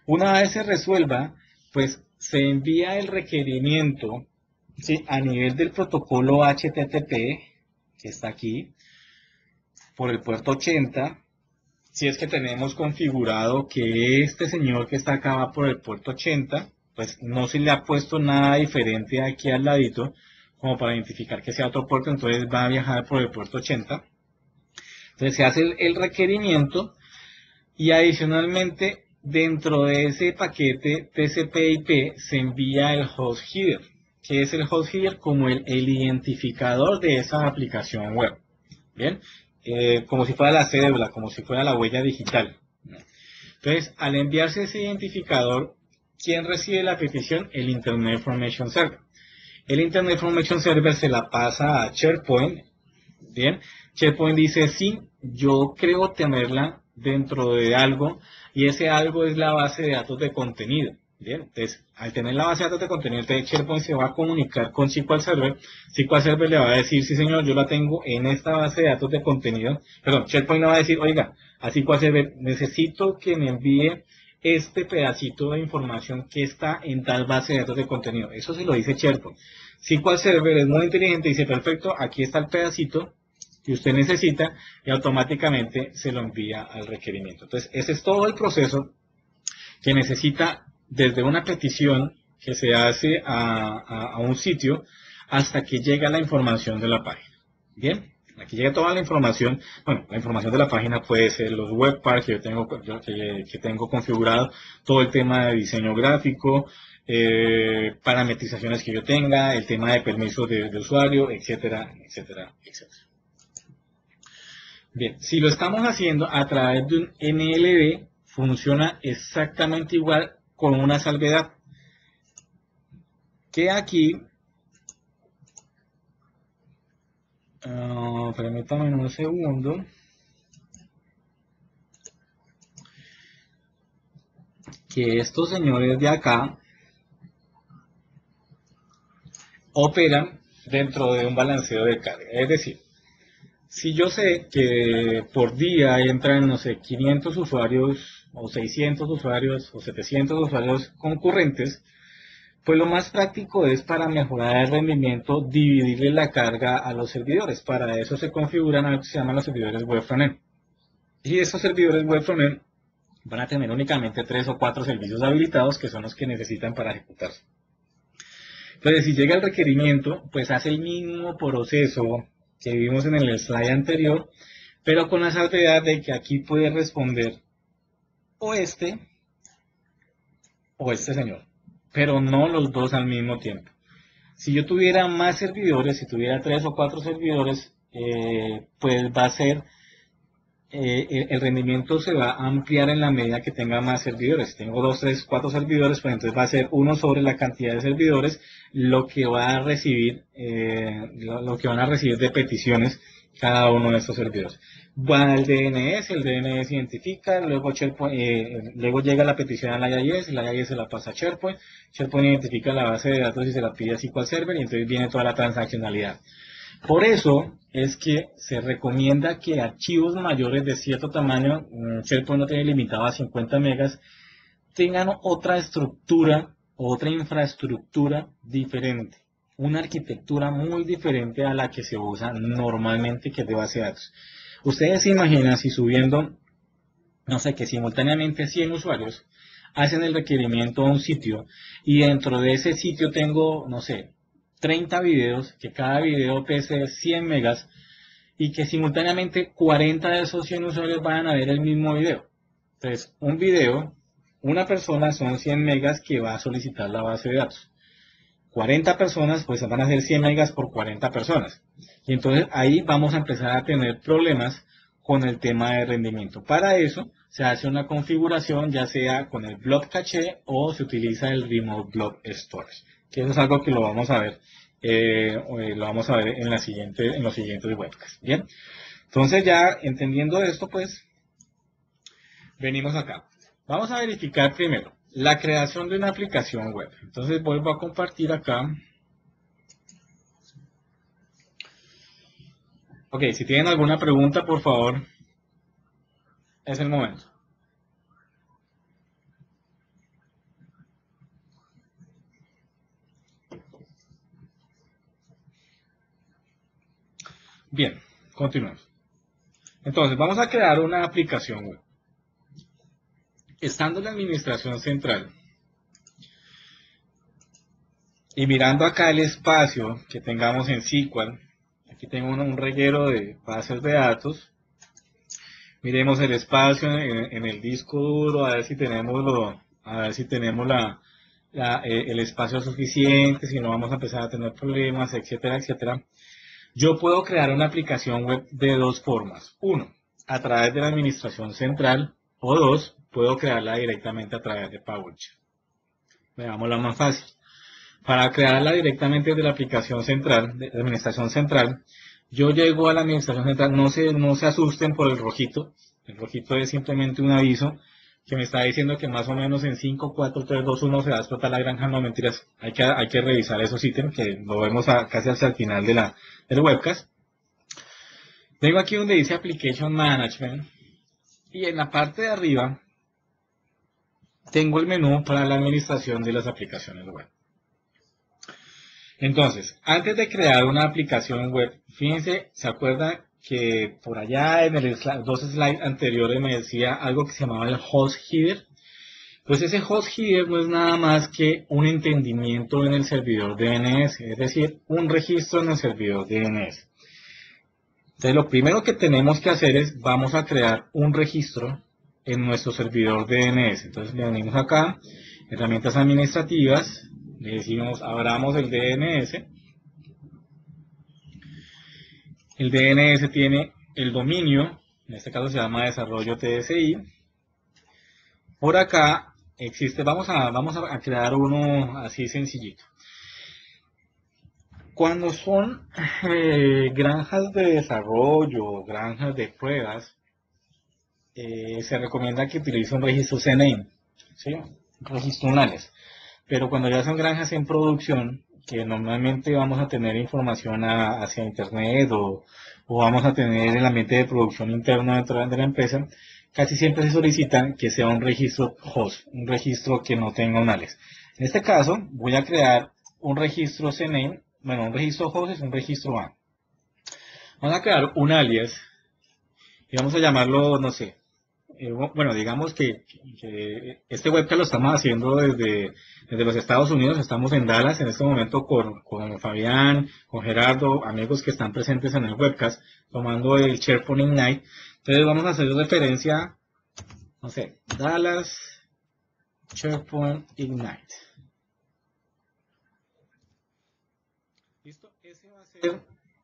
Una vez se resuelva, pues se envía el requerimiento, ¿sí?, a nivel del protocolo HTTP, que está aquí, por el puerto 80, si es que tenemos configurado que este señor que está acá va por el puerto 80, pues no se le ha puesto nada diferente aquí al ladito, como para identificar que sea otro puerto, entonces va a viajar por el puerto 80. Entonces se hace el requerimiento y adicionalmente dentro de ese paquete TCP/IP se envía el host header, que es el host header como el identificador de esa aplicación web. Bien, como si fuera la cédula, como si fuera la huella digital. Entonces, al enviarse ese identificador, ¿quién recibe la petición? El Internet Information Server. El Internet Information Server se la pasa a SharePoint. Bien, SharePoint dice, sí, yo creo tenerla dentro de algo y ese algo es la base de datos de contenido. Bien, entonces, al tener la base de datos de contenido, entonces SharePoint se va a comunicar con SQL Server. SQL Server le va a decir, sí señor, yo la tengo en esta base de datos de contenido. Perdón, SharePoint le va a decir, oiga, a SQL Server, necesito que me envíe este pedacito de información que está en tal base de datos de contenido. Eso se lo dice SharePoint. SQL Server es muy inteligente y dice, perfecto, aquí está el pedacito que usted necesita y automáticamente se lo envía al requerimiento. Entonces, ese es todo el proceso que necesita desde una petición que se hace a un sitio hasta que llega la información de la página. Bien, aquí llega toda la información. Bueno, la información de la página puede ser los webparts que tengo configurado, todo el tema de diseño gráfico, parametrizaciones que yo tenga, el tema de permisos de usuario, etcétera, etcétera, etcétera. Bien, si lo estamos haciendo a través de un NLD, funciona exactamente igual con una salvedad. Que aquí, permítanme un segundo, que estos señores de acá operan dentro de un balanceo de carga. Es decir, si yo sé que por día entran, no sé, 500 usuarios o 600 usuarios o 700 usuarios concurrentes, pues lo más práctico es para mejorar el rendimiento dividirle la carga a los servidores. Para eso se configuran algo que se llaman los servidores web frontend. Y esos servidores web frontend van a tener únicamente 3 o 4 servicios habilitados que son los que necesitan para ejecutarse. Entonces, si llega el requerimiento, pues hace el mismo proceso que vimos en el slide anterior, pero con la salvedad de que aquí puede responder o este señor, pero no los dos al mismo tiempo. Si yo tuviera más servidores, si tuviera 3 o 4 servidores, pues va a ser, el rendimiento se va a ampliar en la medida que tenga más servidores. Si tengo 2, 3, 4 servidores, pues entonces va a ser uno sobre la cantidad de servidores lo que va a recibir, lo que van a recibir de peticiones cada uno de estos servidores. Va al DNS, el DNS identifica, luego, luego llega la petición al IIS, el IIS se la pasa a SharePoint, SharePoint identifica la base de datos y se la pide a SQL Server y entonces viene toda la transaccionalidad. Por eso es que se recomienda que archivos mayores de cierto tamaño, SharePoint no tiene limitado a 50 megas, tengan otra estructura, otra infraestructura diferente, una arquitectura muy diferente a la que se usa normalmente, que es de base de datos. Ustedes se imaginan si subiendo, no sé, que simultáneamente 100 usuarios hacen el requerimiento a un sitio y dentro de ese sitio tengo, no sé, 30 videos, que cada video pese 100 megas y que simultáneamente 40 de esos 100 usuarios van a ver el mismo video. Entonces, un video, una persona son 100 megas que va a solicitar la base de datos. 40 personas, pues van a ser 100 megas por 40 personas. Y entonces ahí vamos a empezar a tener problemas con el tema de rendimiento. Para eso se hace una configuración ya sea con el blob caché o se utiliza el remote blob storage. Que eso es algo que lo vamos a ver, en los siguientes webcasts. Bien, entonces ya entendiendo esto, pues venimos acá. Vamos a verificar primero la creación de una aplicación web. Entonces vuelvo a compartir acá. Ok, si tienen alguna pregunta, por favor, es el momento. Bien, continuemos. Entonces, vamos a crear una aplicación web. Estando en la administración central y mirando acá el espacio que tengamos en SQL, aquí tengo un reguero de bases de datos. Miremos el espacio en el disco duro, a ver si tenemos el espacio suficiente, si no vamos a empezar a tener problemas, etcétera, etcétera. Yo puedo crear una aplicación web de dos formas. Uno, a través de la administración central, o dos, puedo crearla directamente a través de PowerShell. Veamos la más fácil. Para crearla directamente desde la aplicación central, de la administración central, yo llego a la administración central, no se asusten por el rojito. El rojito es simplemente un aviso que me está diciendo que más o menos en 5, 4, 3, 2, 1 se va a explotar la granja. No, mentiras, hay que revisar esos ítems que lo vemos casi hacia el final del webcast. Vengo aquí donde dice Application Management y en la parte de arriba tengo el menú para la administración de las aplicaciones web. Entonces, antes de crear una aplicación web, fíjense, ¿se acuerdan que por allá en dos slides anteriores me decía algo que se llamaba el host header? Pues ese host header no es nada más que un entendimiento en el servidor DNS, es decir, un registro en el servidor DNS. Entonces, lo primero que tenemos que hacer es, vamos a crear un registro en nuestro servidor DNS. Entonces, le venimos acá, herramientas administrativas, le decimos, abramos el DNS. El DNS tiene el dominio, en este caso se llama desarrollo TSI. Por acá existe, vamos a crear uno así sencillito. Cuando son granjas de desarrollo, granjas de pruebas, se recomienda que utilice un registro CNAME, ¿sí? Un registro NALES. Pero cuando ya son granjas en producción, que normalmente vamos a tener información hacia internet o vamos a tener el ambiente de producción interno dentro de la empresa, casi siempre se solicitan que sea un registro host, un registro que no tenga un alias. En este caso, voy a crear un registro CNAME, bueno, un registro host es un registro A. Vamos a crear un alias y vamos a llamarlo, no sé, bueno, digamos que este webcast lo estamos haciendo desde los Estados Unidos, estamos en Dallas en este momento con Fabián, con Gerardo, amigos que están presentes en el webcast, tomando el SharePoint Ignite. Entonces vamos a hacer referencia, no sé, Dallas SharePoint Ignite. ¿Listo? Ese va a ser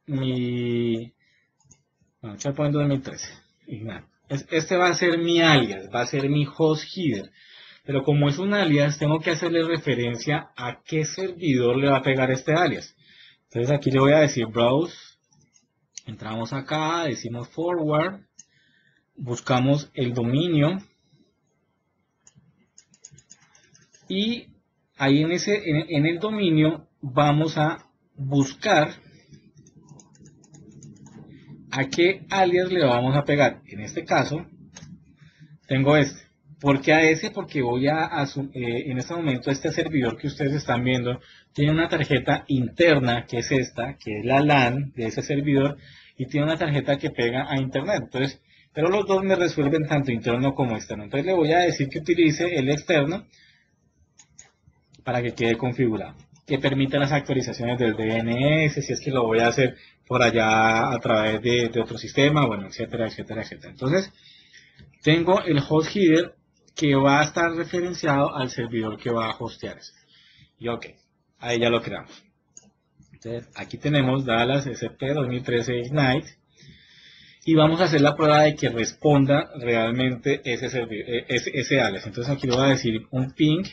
mi SharePoint 2013, Ignite. Este va a ser mi alias, va a ser mi host header. Pero como es un alias, tengo que hacerle referencia a qué servidor le va a pegar este alias. Entonces aquí le voy a decir browse. Entramos acá, decimos forward. Buscamos el dominio. Y ahí en el dominio vamos a buscar a qué alias le vamos a pegar. En este caso, tengo este. ¿Por qué a ese? Porque voy en este momento este servidor que ustedes están viendo tiene una tarjeta interna, que es esta, que es la LAN de ese servidor, y tiene una tarjeta que pega a internet. Entonces, pero los dos me resuelven tanto interno como externo. Entonces le voy a decir que utilice el externo para que quede configurado, que permita las actualizaciones del DNS, si es que lo voy a hacer por allá a través de otro sistema, bueno, etcétera, etcétera, etcétera. Entonces, tengo el host header que va a estar referenciado al servidor que va a hostear eso. Y ok, ahí ya lo creamos. Entonces, aquí tenemos Dallas SP 2013 Ignite y vamos a hacer la prueba de que responda realmente ese alias. Entonces aquí le voy a decir un ping.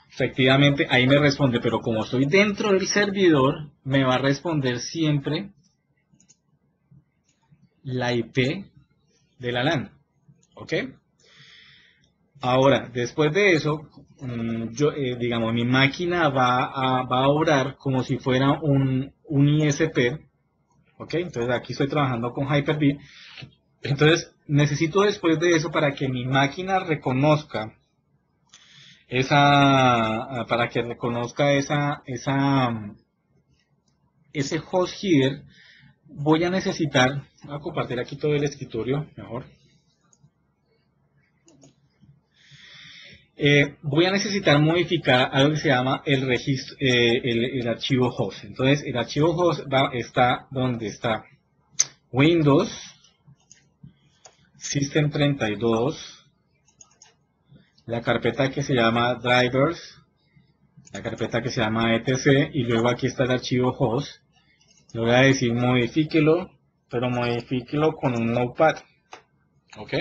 Efectivamente, ahí me responde, pero como estoy dentro del servidor, me va a responder siempre la IP de la LAN. ¿Ok? Ahora, después de eso, digamos, mi máquina va a obrar como si fuera un ISP. ¿Ok? Entonces aquí estoy trabajando con Hyper-V. Entonces, necesito después de eso para que mi máquina reconozca esa ese host header, voy a necesitar, voy a compartir aquí todo el escritorio, mejor. Voy a necesitar modificar algo que se llama el registro, el archivo host. Entonces, el archivo host está donde está Windows, System32, la carpeta que se llama Drivers, la carpeta que se llama etc, y luego aquí está el archivo host. Le voy a decir modifíquelo, pero modifíquelo con un notepad. ¿Ok?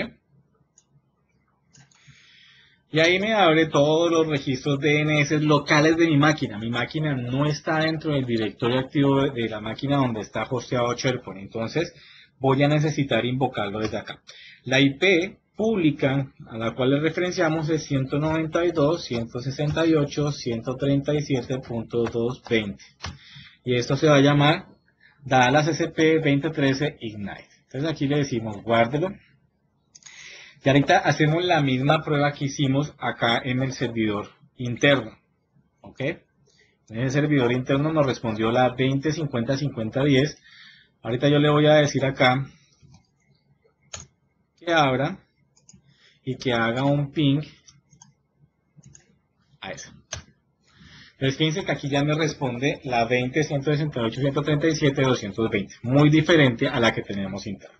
Y ahí me abre todos los registros DNS locales de mi máquina. Mi máquina no está dentro del directorio activo de la máquina donde está hosteado SharePoint. Entonces voy a necesitar invocarlo desde acá. La IP pública a la cual le referenciamos es 192.168.137.220. Y esto se va a llamar Dallas SCP 2013 Ignite. Entonces aquí le decimos guárdelo. Y ahorita hacemos la misma prueba que hicimos acá en el servidor interno. ¿Ok? En el servidor interno nos respondió la 2050-5010. Ahorita yo le voy a decir acá que abra y que haga un ping a eso. Entonces fíjense que aquí ya me responde la 20.168.137.220. Muy diferente a la que tenemos interna.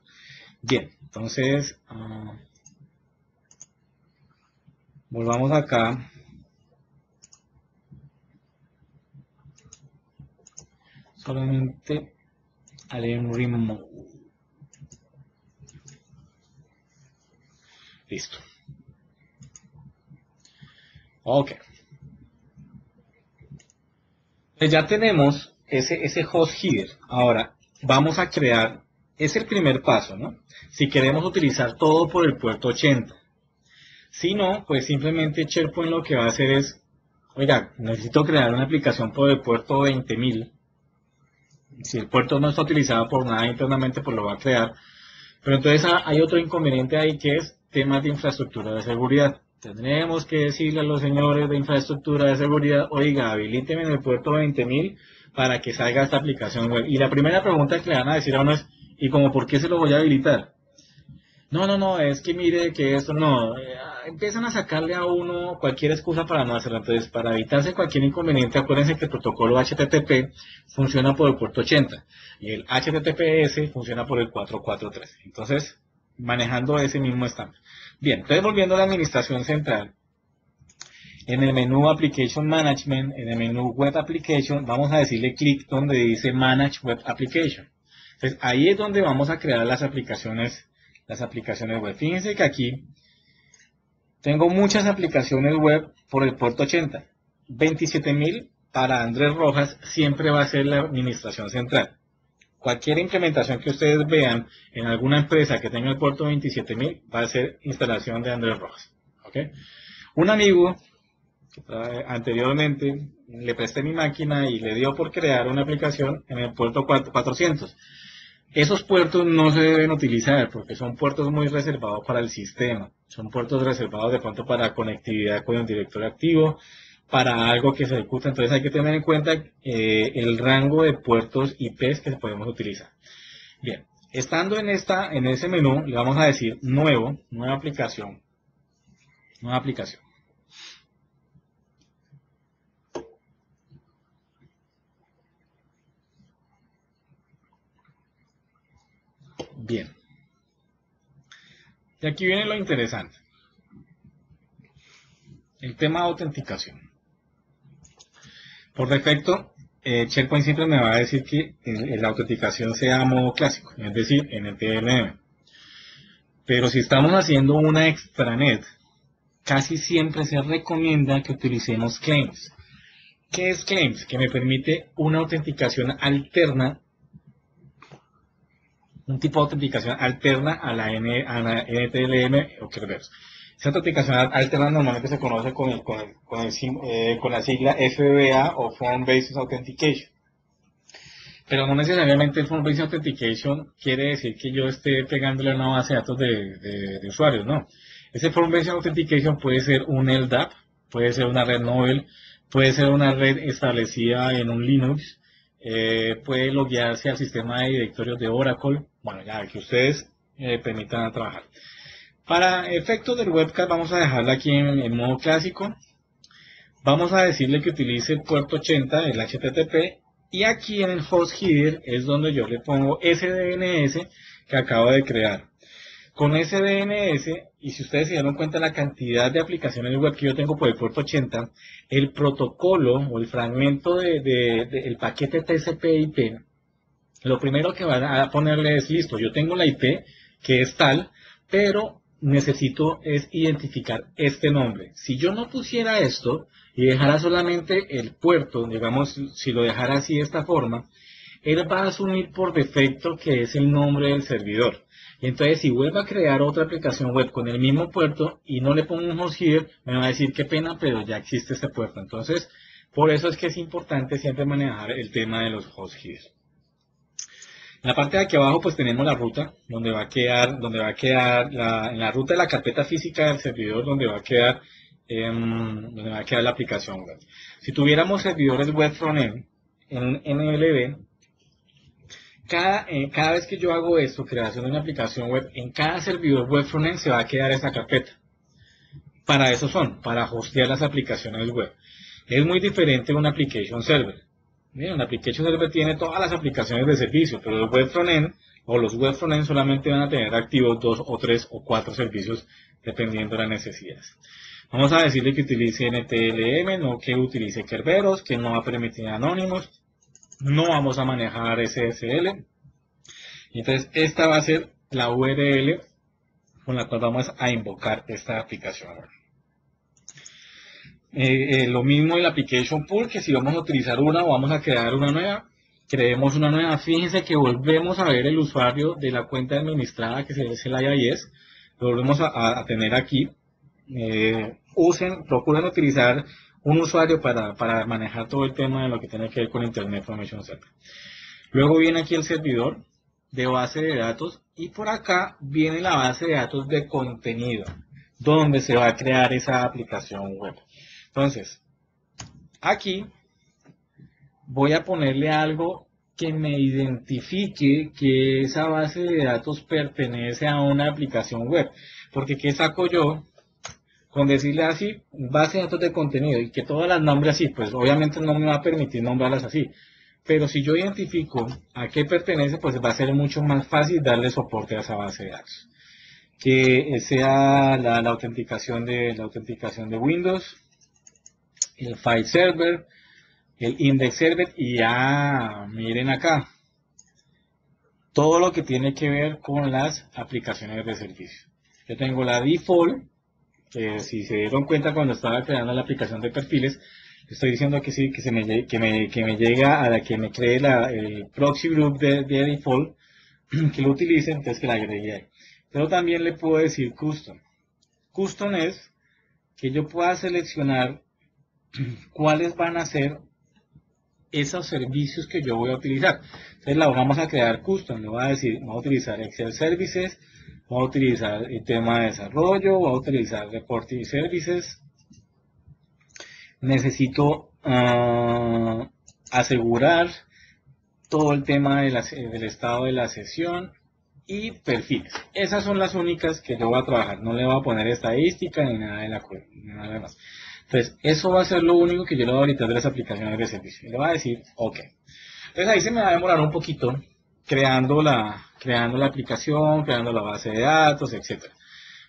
Bien, entonces volvamos acá. Solamente haré un remove. Listo. Ok. Pues ya tenemos ese host header. Ahora vamos a crear, es el primer paso, ¿no? Si queremos utilizar todo por el puerto 80. Si no, pues simplemente SharePoint lo que va a hacer es, oiga, necesito crear una aplicación por el puerto 20.000. Si el puerto no está utilizado por nada internamente, pues lo va a crear. Pero entonces hay otro inconveniente ahí que es temas de infraestructura de seguridad. Tendremos que decirle a los señores de infraestructura de seguridad, oiga, habilíteme en el puerto 20.000 para que salga esta aplicación web. Y la primera pregunta que le van a decir a uno es, ¿y cómo por qué se lo voy a habilitar? No, es que mire que esto no, empiezan a sacarle a uno cualquier excusa para no hacerlo. Entonces, para evitarse cualquier inconveniente, acuérdense que el protocolo HTTP funciona por el puerto 80 y el HTTPS funciona por el 443. Entonces, manejando ese mismo estándar. Bien, entonces volviendo a la administración central, en el menú Application Management, en el menú Web Application, vamos a decirle clic donde dice Manage Web Application. Entonces, ahí es donde vamos a crear las aplicaciones web. Fíjense que aquí tengo muchas aplicaciones web por el puerto 80. 27.000 para Andrés Rojas siempre va a ser la administración central. Cualquier implementación que ustedes vean en alguna empresa que tenga el puerto 27.000 va a ser instalación de Andrés Rojas. ¿Okay? Un amigo anteriormente le presté mi máquina y le dio por crear una aplicación en el puerto 400. Esos puertos no se deben utilizar porque son puertos muy reservados para el sistema. Son puertos reservados de pronto para conectividad con el directorio activo, para algo que se ejecuta. Entonces hay que tener en cuenta el rango de puertos IPs que podemos utilizar. Bien, estando en ese menú, le vamos a decir nueva aplicación. Bien. Y aquí viene lo interesante. El tema de autenticación. Por defecto, SharePoint siempre me va a decir que la autenticación sea a modo clásico, es decir, en el TLM. Pero si estamos haciendo una extranet, casi siempre se recomienda que utilicemos claims. ¿Qué es claims? Que me permite una autenticación alterna, un tipo de autenticación alterna a la NTLM o Kerberos. Esa autenticación alterna normalmente se conoce con la sigla FBA o Phone Based Authentication. Pero no necesariamente el Phone Based Authentication quiere decir que yo esté pegándole a una base de datos de usuarios, no. Ese Phone Based Authentication puede ser un LDAP, puede ser una red Nobel, puede ser una red establecida en un Linux, puede loguearse al sistema de directorios de Oracle, bueno, ya que ustedes permitan trabajar. Para efectos del webcast vamos a dejarla aquí en modo clásico. Vamos a decirle que utilice el puerto 80, el HTTP, y aquí en el host header es donde yo le pongo ese DNS que acabo de crear. Con ese DNS, y si ustedes se dieron cuenta de la cantidad de aplicaciones web que yo tengo por el puerto 80, el protocolo o el fragmento del paquete TCP/IP, lo primero que van a ponerle es, listo, yo tengo la IP que es tal, pero necesito es identificar este nombre. Si yo no pusiera esto y dejara solamente el puerto, digamos, si lo dejara así de esta forma, él va a asumir por defecto que es el nombre del servidor. Y entonces si vuelvo a crear otra aplicación web con el mismo puerto y no le pongo un host header, me va a decir qué pena, pero ya existe este puerto. Entonces, por eso es que es importante siempre manejar el tema de los host headers. En la parte de aquí abajo pues tenemos la ruta, donde va a quedar en la ruta de la carpeta física del servidor, donde va a quedar la aplicación web. Si tuviéramos servidores web frontend en NLB, cada vez que yo hago esto, creación de una aplicación web, en cada servidor web frontend se va a quedar esa carpeta. Para eso para hostear las aplicaciones web. Es muy diferente de un application server. Miren, un application server tiene todas las aplicaciones de servicio, pero los web frontend o los web frontend solamente van a tener activos 2 o 3 o 4 servicios dependiendo de las necesidades. Vamos a decirle que utilice NTLM, no que utilice Kerberos, que no va a permitir anónimos. No vamos a manejar SSL. Entonces, esta va a ser la URL con la cual vamos a invocar esta aplicación. Lo mismo el application pool, que si vamos a utilizar una o vamos a crear una nueva, creemos una nueva. Fíjense que volvemos a ver el usuario de la cuenta administrada, que es el IIS, lo volvemos a tener aquí. Procuren utilizar un usuario para manejar todo el tema de lo que tiene que ver con Internet Information Server. Luego viene aquí el servidor de base de datos y por acá viene la base de datos de contenido, donde se va a crear esa aplicación web. Entonces, aquí voy a ponerle algo que me identifique que esa base de datos pertenece a una aplicación web. Porque ¿qué saco yo con decirle así, base de datos de contenido y que todas las nombres así? Pues obviamente no me va a permitir nombrarlas así. Pero si yo identifico a qué pertenece, pues va a ser mucho más fácil darle soporte a esa base de datos. Que sea la autenticación de Windows, el file server, el index server y ya miren acá todo lo que tiene que ver con las aplicaciones de servicio. Yo tengo la default, que si se dieron cuenta cuando estaba creando la aplicación de perfiles, estoy diciendo que sí, que me llega a la que me cree el proxy group de default, que lo utilice, entonces que la agregue ahí. Pero también le puedo decir custom. Custom es que yo pueda seleccionar cuáles van a ser esos servicios que yo voy a utilizar. Entonces la vamos a crear custom, le voy a decir, voy a utilizar Excel Services, voy a utilizar el tema de desarrollo, voy a utilizar Reporting Services. Necesito asegurar todo el tema del estado de la sesión y perfiles. Esas son las únicas que yo voy a trabajar. No le voy a poner estadística ni nada de más. Entonces, eso va a ser lo único que yo le voy a habilitar de las aplicaciones de servicio. Le voy a decir, OK. Entonces ahí se me va a demorar un poquito creando la aplicación, creando la base de datos, etc.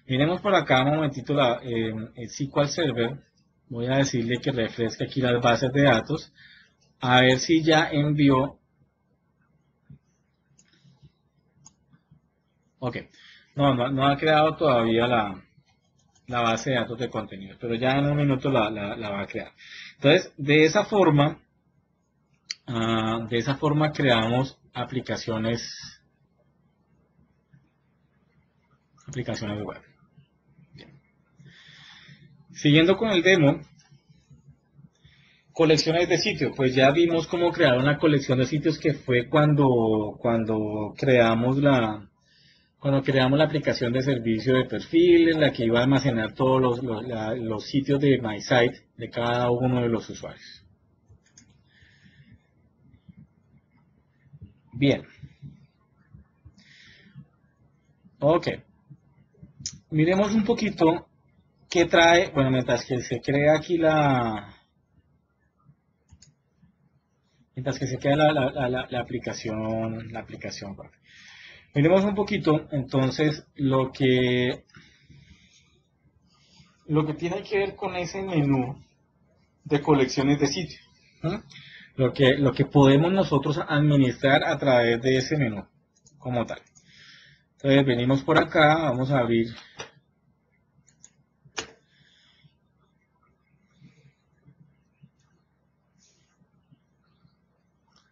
Miremos por acá un momentito el SQL Server. Voy a decirle que refresque aquí las bases de datos. A ver si ya envió. OK. No ha creado todavía la base de datos de contenidos, pero ya en un minuto la va a crear. Entonces, de esa forma creamos aplicaciones web. Bien. Siguiendo con el demo, colecciones de sitios. Pues ya vimos cómo crear una colección de sitios, que fue cuando creamos la aplicación de servicio de perfil, en la que iba a almacenar todos los sitios de MySite de cada uno de los usuarios. Bien. Ok. Miremos un poquito qué trae, bueno, mientras que se crea aquí mientras que se crea la aplicación web. Miremos un poquito, entonces, lo que tiene que ver con ese menú de colecciones de sitio. ¿Sí? Lo que podemos nosotros administrar a través de ese menú, como tal. Entonces, venimos por acá, vamos a abrir.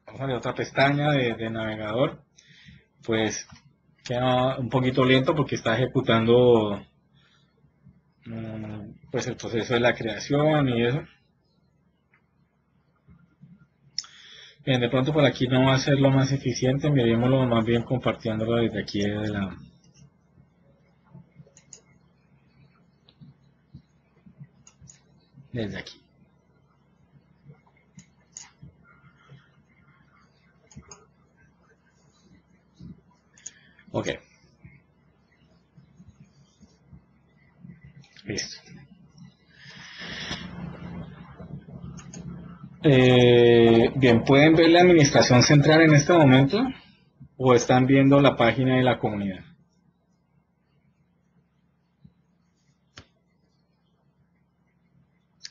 Vamos a abrir otra pestaña de navegador. Pues queda un poquito lento porque está ejecutando pues el proceso de la creación y eso. Bien, de pronto por aquí no va a ser lo más eficiente, mirémoslo más bien compartiéndolo desde aquí desde aquí. Ok. Listo. Bien, ¿pueden ver la administración central en este momento o están viendo la página de la comunidad?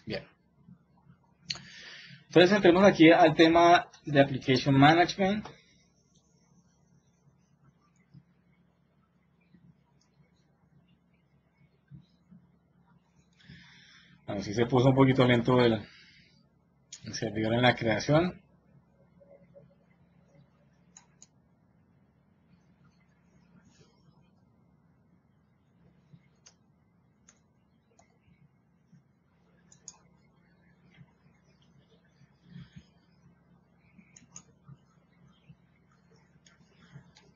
Bien. Entonces entremos aquí al tema de Application Management. Bueno, sí se puso un poquito lento el servidor en la creación.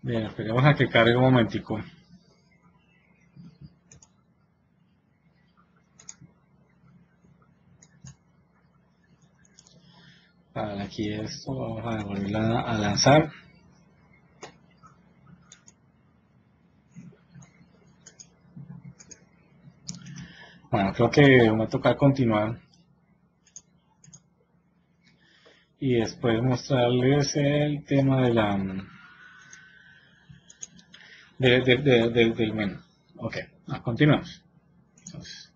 Bien, esperemos a que cargue un momentico. Para aquí esto, vamos a volverla a lanzar. Bueno, creo que me va a tocar continuar. Y después mostrarles el tema de del menú. Ok, continuamos. Entonces,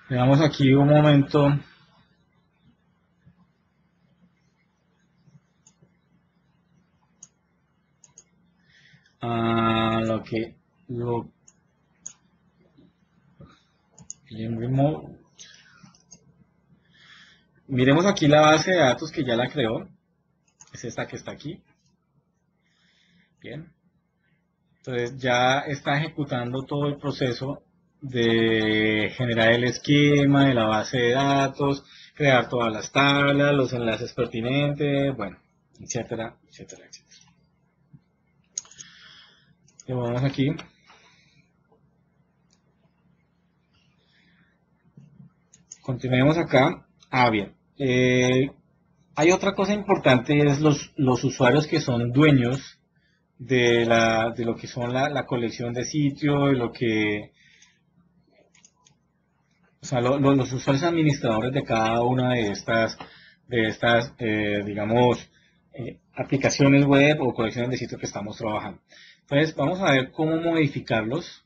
le damos aquí un momento. A miremos aquí la base de datos que ya la creó. Es esta que está aquí. Bien. Entonces ya está ejecutando todo el proceso de generar el esquema de la base de datos, crear todas las tablas, los enlaces pertinentes, bueno, etcétera, etcétera, etcétera. Le vamos aquí. Continuemos acá. Bien. Hay otra cosa importante, es los usuarios que son dueños de lo que son la colección de sitio, de lo que, o sea, los usuarios administradores de cada una de estas, digamos, aplicaciones web o colecciones de sitio que estamos trabajando. Entonces, vamos a ver cómo modificarlos.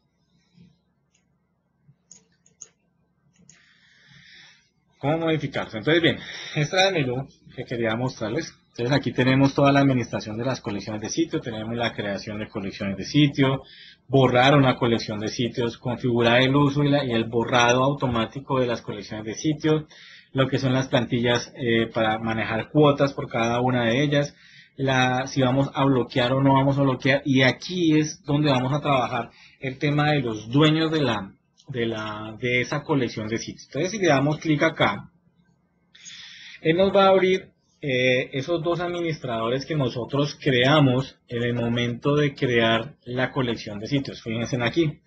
¿Cómo modificarlos? Entonces, bien, este era el menú que quería mostrarles. Entonces, aquí tenemos toda la administración de las colecciones de sitio, tenemos la creación de colecciones de sitio, borrar una colección de sitios, configurar el uso y el borrado automático de las colecciones de sitios, lo que son las plantillas para manejar cuotas por cada una de ellas, si vamos a bloquear o no vamos a bloquear, y aquí es donde vamos a trabajar el tema de los dueños de esa colección de sitios. Entonces, si le damos clic acá, él nos va a abrir esos dos administradores que nosotros creamos en el momento de crear la colección de sitios. Fíjense aquí,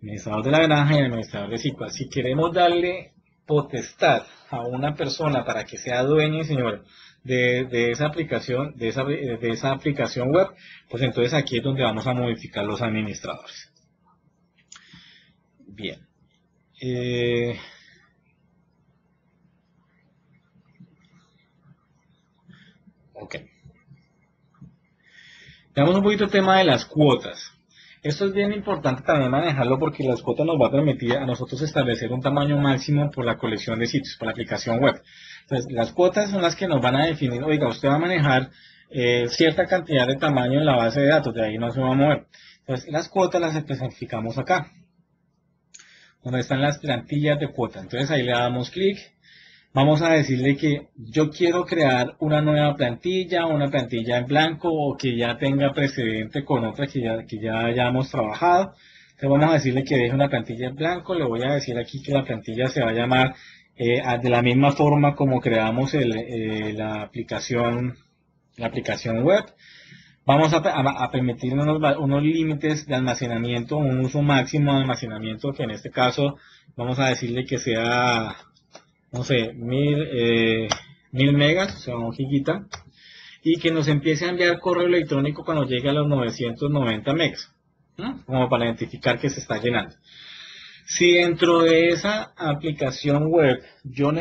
administrador de la granja y administrador de sitios. Si queremos darle potestad a una persona para que sea dueña y señora de esa aplicación, de esa aplicación web, pues entonces aquí es donde vamos a modificar los administradores. Bien. Ok. Veamos un poquito el tema de las cuotas. Esto es bien importante también manejarlo porque las cuotas nos va a permitir a nosotros establecer un tamaño máximo por la colección de sitios, por la aplicación web. Entonces, las cuotas son las que nos van a definir, oiga, usted va a manejar cierta cantidad de tamaño en la base de datos, de ahí no se va a mover. Entonces, las cuotas las especificamos acá, donde están las plantillas de cuota. Entonces, ahí le damos clic. Vamos a decirle que yo quiero crear una nueva plantilla, una plantilla en blanco o que ya tenga precedente con otra que ya hayamos trabajado. Entonces vamos a decirle que deje una plantilla en blanco. Le voy a decir aquí que la plantilla se va a llamar de la misma forma como creamos la aplicación web. Vamos a permitir unos límites de almacenamiento, un uso máximo de almacenamiento que en este caso vamos a decirle que sea, no sé, 1000 megas, o sea, 1 gigita, y que nos empiece a enviar correo electrónico cuando llegue a los 990 megas, ¿no? Como para identificar que se está llenando. Si dentro de esa aplicación web yo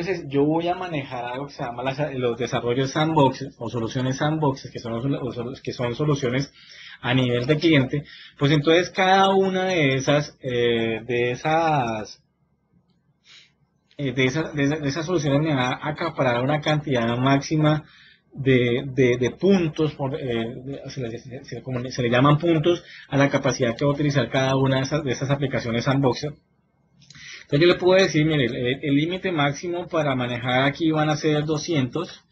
voy a manejar algo que se llama los desarrollos sandbox o soluciones sandbox, que son soluciones a nivel de cliente, pues entonces cada una de esas soluciones me va a acaparar una cantidad máxima de puntos, se le llaman puntos a la capacidad que va a utilizar cada una de esas aplicaciones sandbox. Entonces yo le puedo decir, mire, el límite máximo para manejar aquí van a ser 200,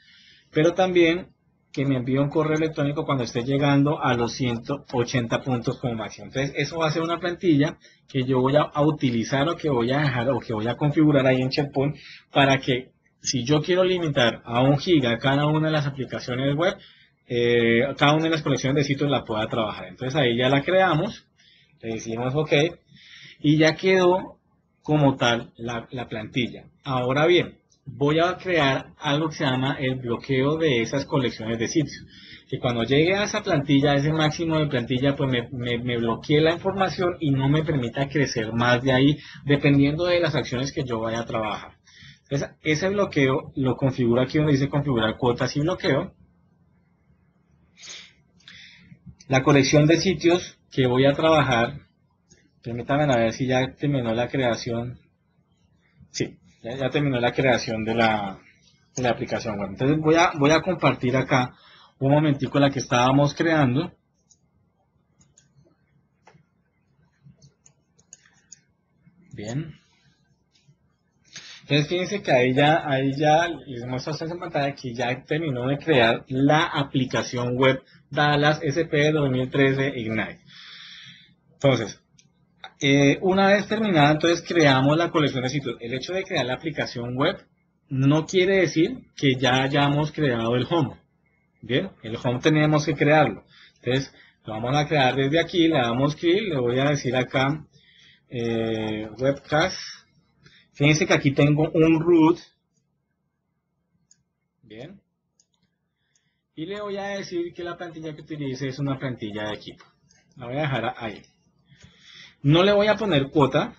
pero también que me envíe un correo electrónico cuando esté llegando a los 180 puntos como máximo. Entonces eso va a ser una plantilla que yo voy a utilizar o que voy a dejar o que voy a configurar ahí en SharePoint para que si yo quiero limitar a 1 giga cada una de las aplicaciones web, cada una de las colecciones de sitios la pueda trabajar. Entonces ahí ya la creamos, le decimos OK y ya quedó como tal la plantilla. Ahora bien, voy a crear algo que se llama el bloqueo de esas colecciones de sitios. Que cuando llegue a esa plantilla, a ese máximo de plantilla, pues me bloquee la información y no me permita crecer más de ahí, dependiendo de las acciones que yo vaya a trabajar. Entonces, ese bloqueo lo configuro aquí donde dice configurar cuotas y bloqueo. La colección de sitios que voy a trabajar, permítanme a ver si ya terminó la creación. Sí, ya terminó la creación de la aplicación web. Entonces voy a compartir acá un momentico la que estábamos creando. Bien. Entonces fíjense que ahí ya les muestro a ustedes en pantalla que ya terminó de crear la aplicación web Dallas SP 2013 Ignite. Entonces, una vez terminada, entonces creamos la colección de sitios. El hecho de crear la aplicación web no quiere decir que ya hayamos creado el home. Bien, el home tenemos que crearlo. Entonces, lo vamos a crear desde aquí, le damos clic, le voy a decir acá webcast. Fíjense que aquí tengo un root. Bien. Y le voy a decir que la plantilla que utilice es una plantilla de equipo. La voy a dejar ahí. No le voy a poner cuota.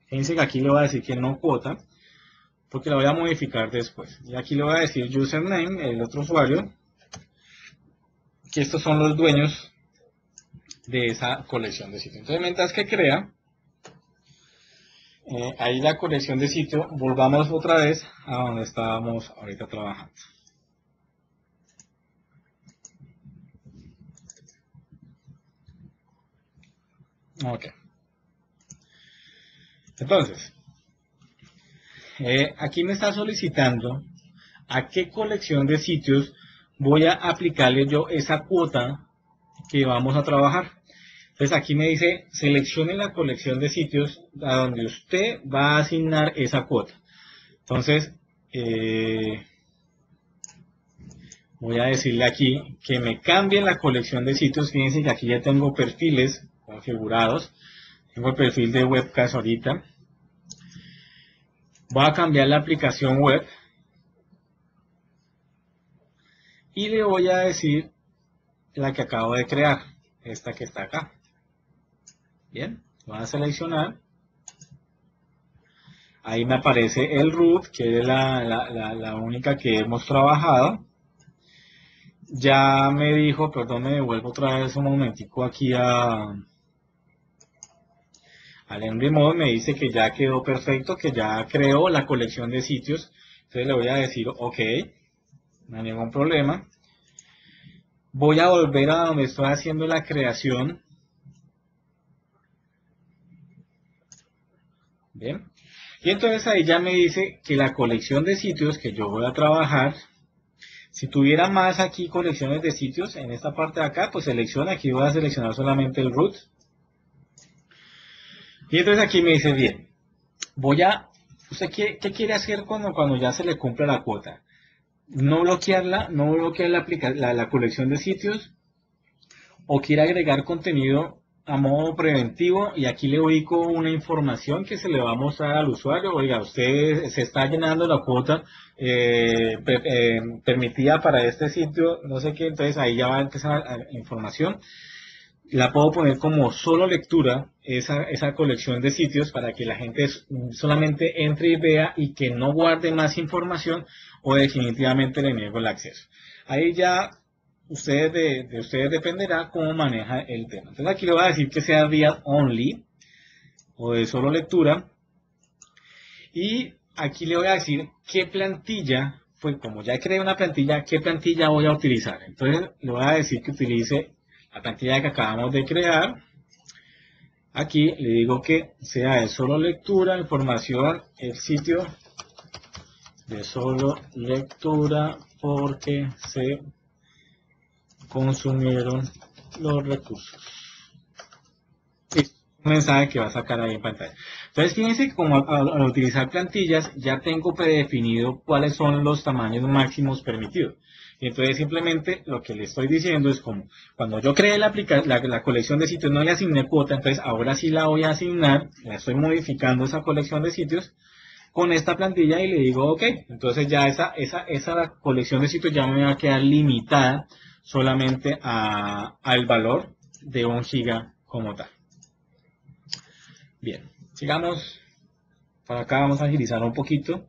Fíjense que aquí le voy a decir que no cuota, porque la voy a modificar después. Y aquí le voy a decir username, el otro usuario, que estos son los dueños de esa colección de sitios. Entonces, mientras que crea, ahí la colección de sitio, volvamos otra vez a donde estábamos ahorita trabajando. Ok. Entonces, aquí me está solicitando a qué colección de sitios voy a aplicarle yo esa cuota que vamos a trabajar. Entonces aquí me dice, seleccione la colección de sitios a donde usted va a asignar esa cuota. Entonces, voy a decirle aquí que me cambie la colección de sitios. Fíjense que aquí ya tengo perfiles configurados. Tengo el perfil de webcast ahorita. Voy a cambiar la aplicación web y le voy a decir la que acabo de crear, esta que está acá. Bien, voy a seleccionar. Ahí me aparece el root, que es la única que hemos trabajado. Ya me dijo, perdón, me devuelvo otra vez un momentico aquí al Entry Mode, me dice que ya quedó perfecto, que ya creó la colección de sitios. Entonces le voy a decir, ok, no hay ningún problema. Voy a volver a donde estoy haciendo la creación. Bien. Y entonces ahí ya me dice que la colección de sitios que yo voy a trabajar, si tuviera más aquí colecciones de sitios, en esta parte de acá, pues selecciona, aquí voy a seleccionar solamente el root. Y entonces aquí me dice, bien, ¿usted qué quiere hacer cuando ya se le cumple la cuota? No bloquearla, no bloquear la colección de sitios, o quiere agregar contenido a modo preventivo, y aquí le ubico una información que se le va a mostrar al usuario. Oiga, usted se está llenando la cuota permitida para este sitio, no sé qué. Entonces ahí ya va a empezar información. La puedo poner como solo lectura, esa colección de sitios, para que la gente solamente entre y vea y que no guarde más información, o definitivamente le niego el acceso. Ahí ya de ustedes dependerá cómo maneja el tema. Entonces aquí le voy a decir que sea read only o de solo lectura, y aquí le voy a decir qué plantilla, pues como ya creé una plantilla, qué plantilla voy a utilizar. Entonces le voy a decir que utilice la plantilla que acabamos de crear. Aquí le digo que sea de solo lectura, información, el sitio de solo lectura porque se consumieron los recursos. Un mensaje que va a sacar ahí en pantalla. Entonces fíjense que como al utilizar plantillas ya tengo predefinido cuáles son los tamaños máximos permitidos. Y entonces simplemente lo que le estoy diciendo es como cuando yo creé la colección de sitios no le asigné cuota, entonces ahora sí la voy a asignar, la estoy modificando esa colección de sitios con esta plantilla y le digo ok. Entonces ya esa colección de sitios ya me va a quedar limitada solamente al valor de 1 giga como tal. Bien, sigamos. Para acá vamos a agilizar un poquito.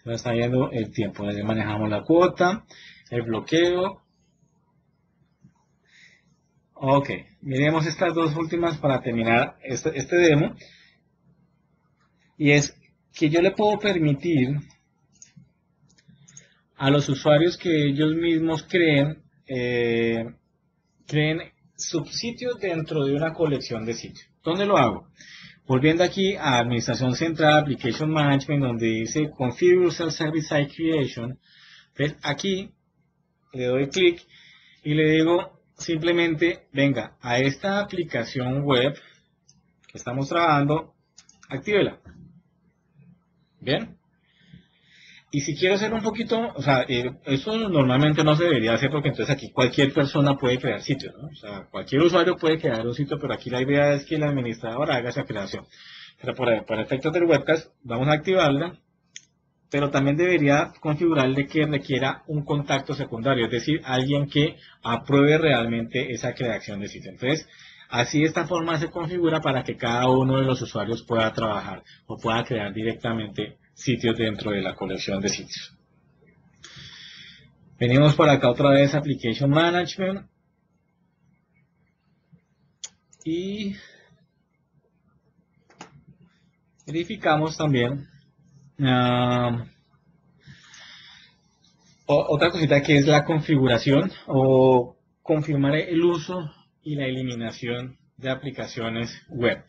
Se está yendo el tiempo. Desde manejamos la cuota, el bloqueo. Ok, miremos estas dos últimas para terminar este demo. Y es que yo le puedo permitir a los usuarios que ellos mismos creen subsitios dentro de una colección de sitios. ¿Dónde lo hago? Volviendo aquí a Administración Central, Application Management, donde dice Configure Self-Service Site Creation. Entonces aquí le doy clic y le digo simplemente, venga, a esta aplicación web que estamos trabajando, actívela. Bien. Y si quiero hacer un poquito, o sea, eso normalmente no se debería hacer porque entonces aquí cualquier persona puede crear sitios, ¿no? O sea, cualquier usuario puede crear un sitio, pero aquí la idea es que el administrador haga esa creación. Pero por efectos del webcast vamos a activarla, pero también debería configurarle que requiera un contacto secundario, es decir, alguien que apruebe realmente esa creación de sitio. Entonces, así de esta forma se configura para que cada uno de los usuarios pueda trabajar o pueda crear directamente sitios dentro de la colección de sitios. Venimos por acá otra vez a Application Management y verificamos también otra cosita que es la configuración o confirmar el uso y la eliminación de aplicaciones web,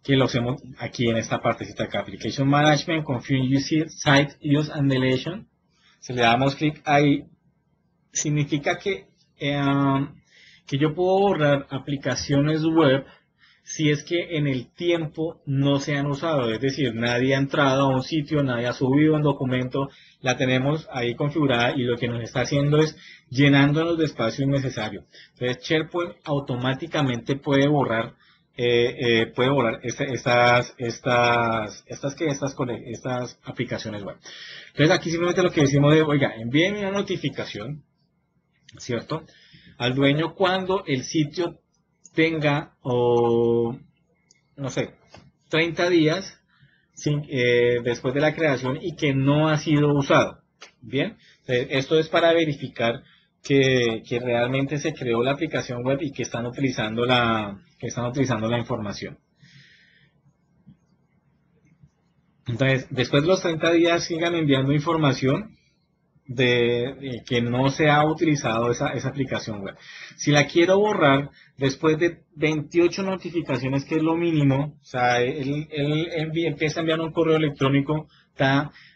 que lo hacemos aquí en esta partecita acá, Application Management, Configure Site Use and Deletion. Si le damos clic ahí, significa que yo puedo borrar aplicaciones web si es que en el tiempo no se han usado, es decir, nadie ha entrado a un sitio, nadie ha subido un documento, la tenemos ahí configurada y lo que nos está haciendo es llenándonos de espacio innecesario. Entonces SharePoint automáticamente puede borrar puede borrar estas aplicaciones web. Entonces aquí simplemente lo que decimos es, oiga, envíenme una notificación, ¿cierto?, al dueño cuando el sitio tenga, o no sé, 30 días después de la creación y que no ha sido usado. Bien, esto es para verificar que realmente se creó la aplicación web y que están utilizando la información. Entonces, después de los 30 días sigan enviando información de que no se ha utilizado esa aplicación web. Si la quiero borrar después de 28 notificaciones, que es lo mínimo, o sea, él empieza a enviar un correo electrónico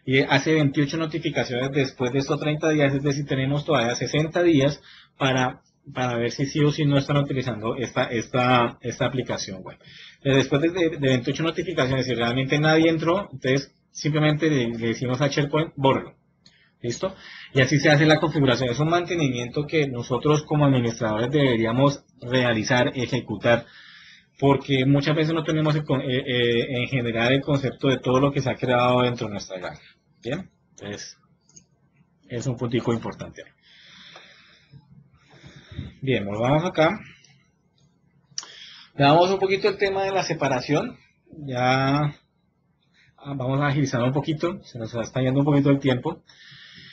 y hace 28 notificaciones después de estos 30 días, es decir, tenemos todavía 60 días para ver si sí o si no están utilizando esta aplicación web. Después de 28 notificaciones, si realmente nadie entró, entonces simplemente le decimos a SharePoint, bórralo. ¿Listo? Y así se hace la configuración. Es un mantenimiento que nosotros como administradores deberíamos realizar, ejecutar, porque muchas veces no tenemos en general el concepto de todo lo que se ha creado dentro de nuestra granja. ¿Bien? Entonces, es un puntico importante. Bien, volvamos acá. Veamos un poquito el tema de la separación. Ya vamos a agilizar un poquito, se nos está yendo un poquito el tiempo.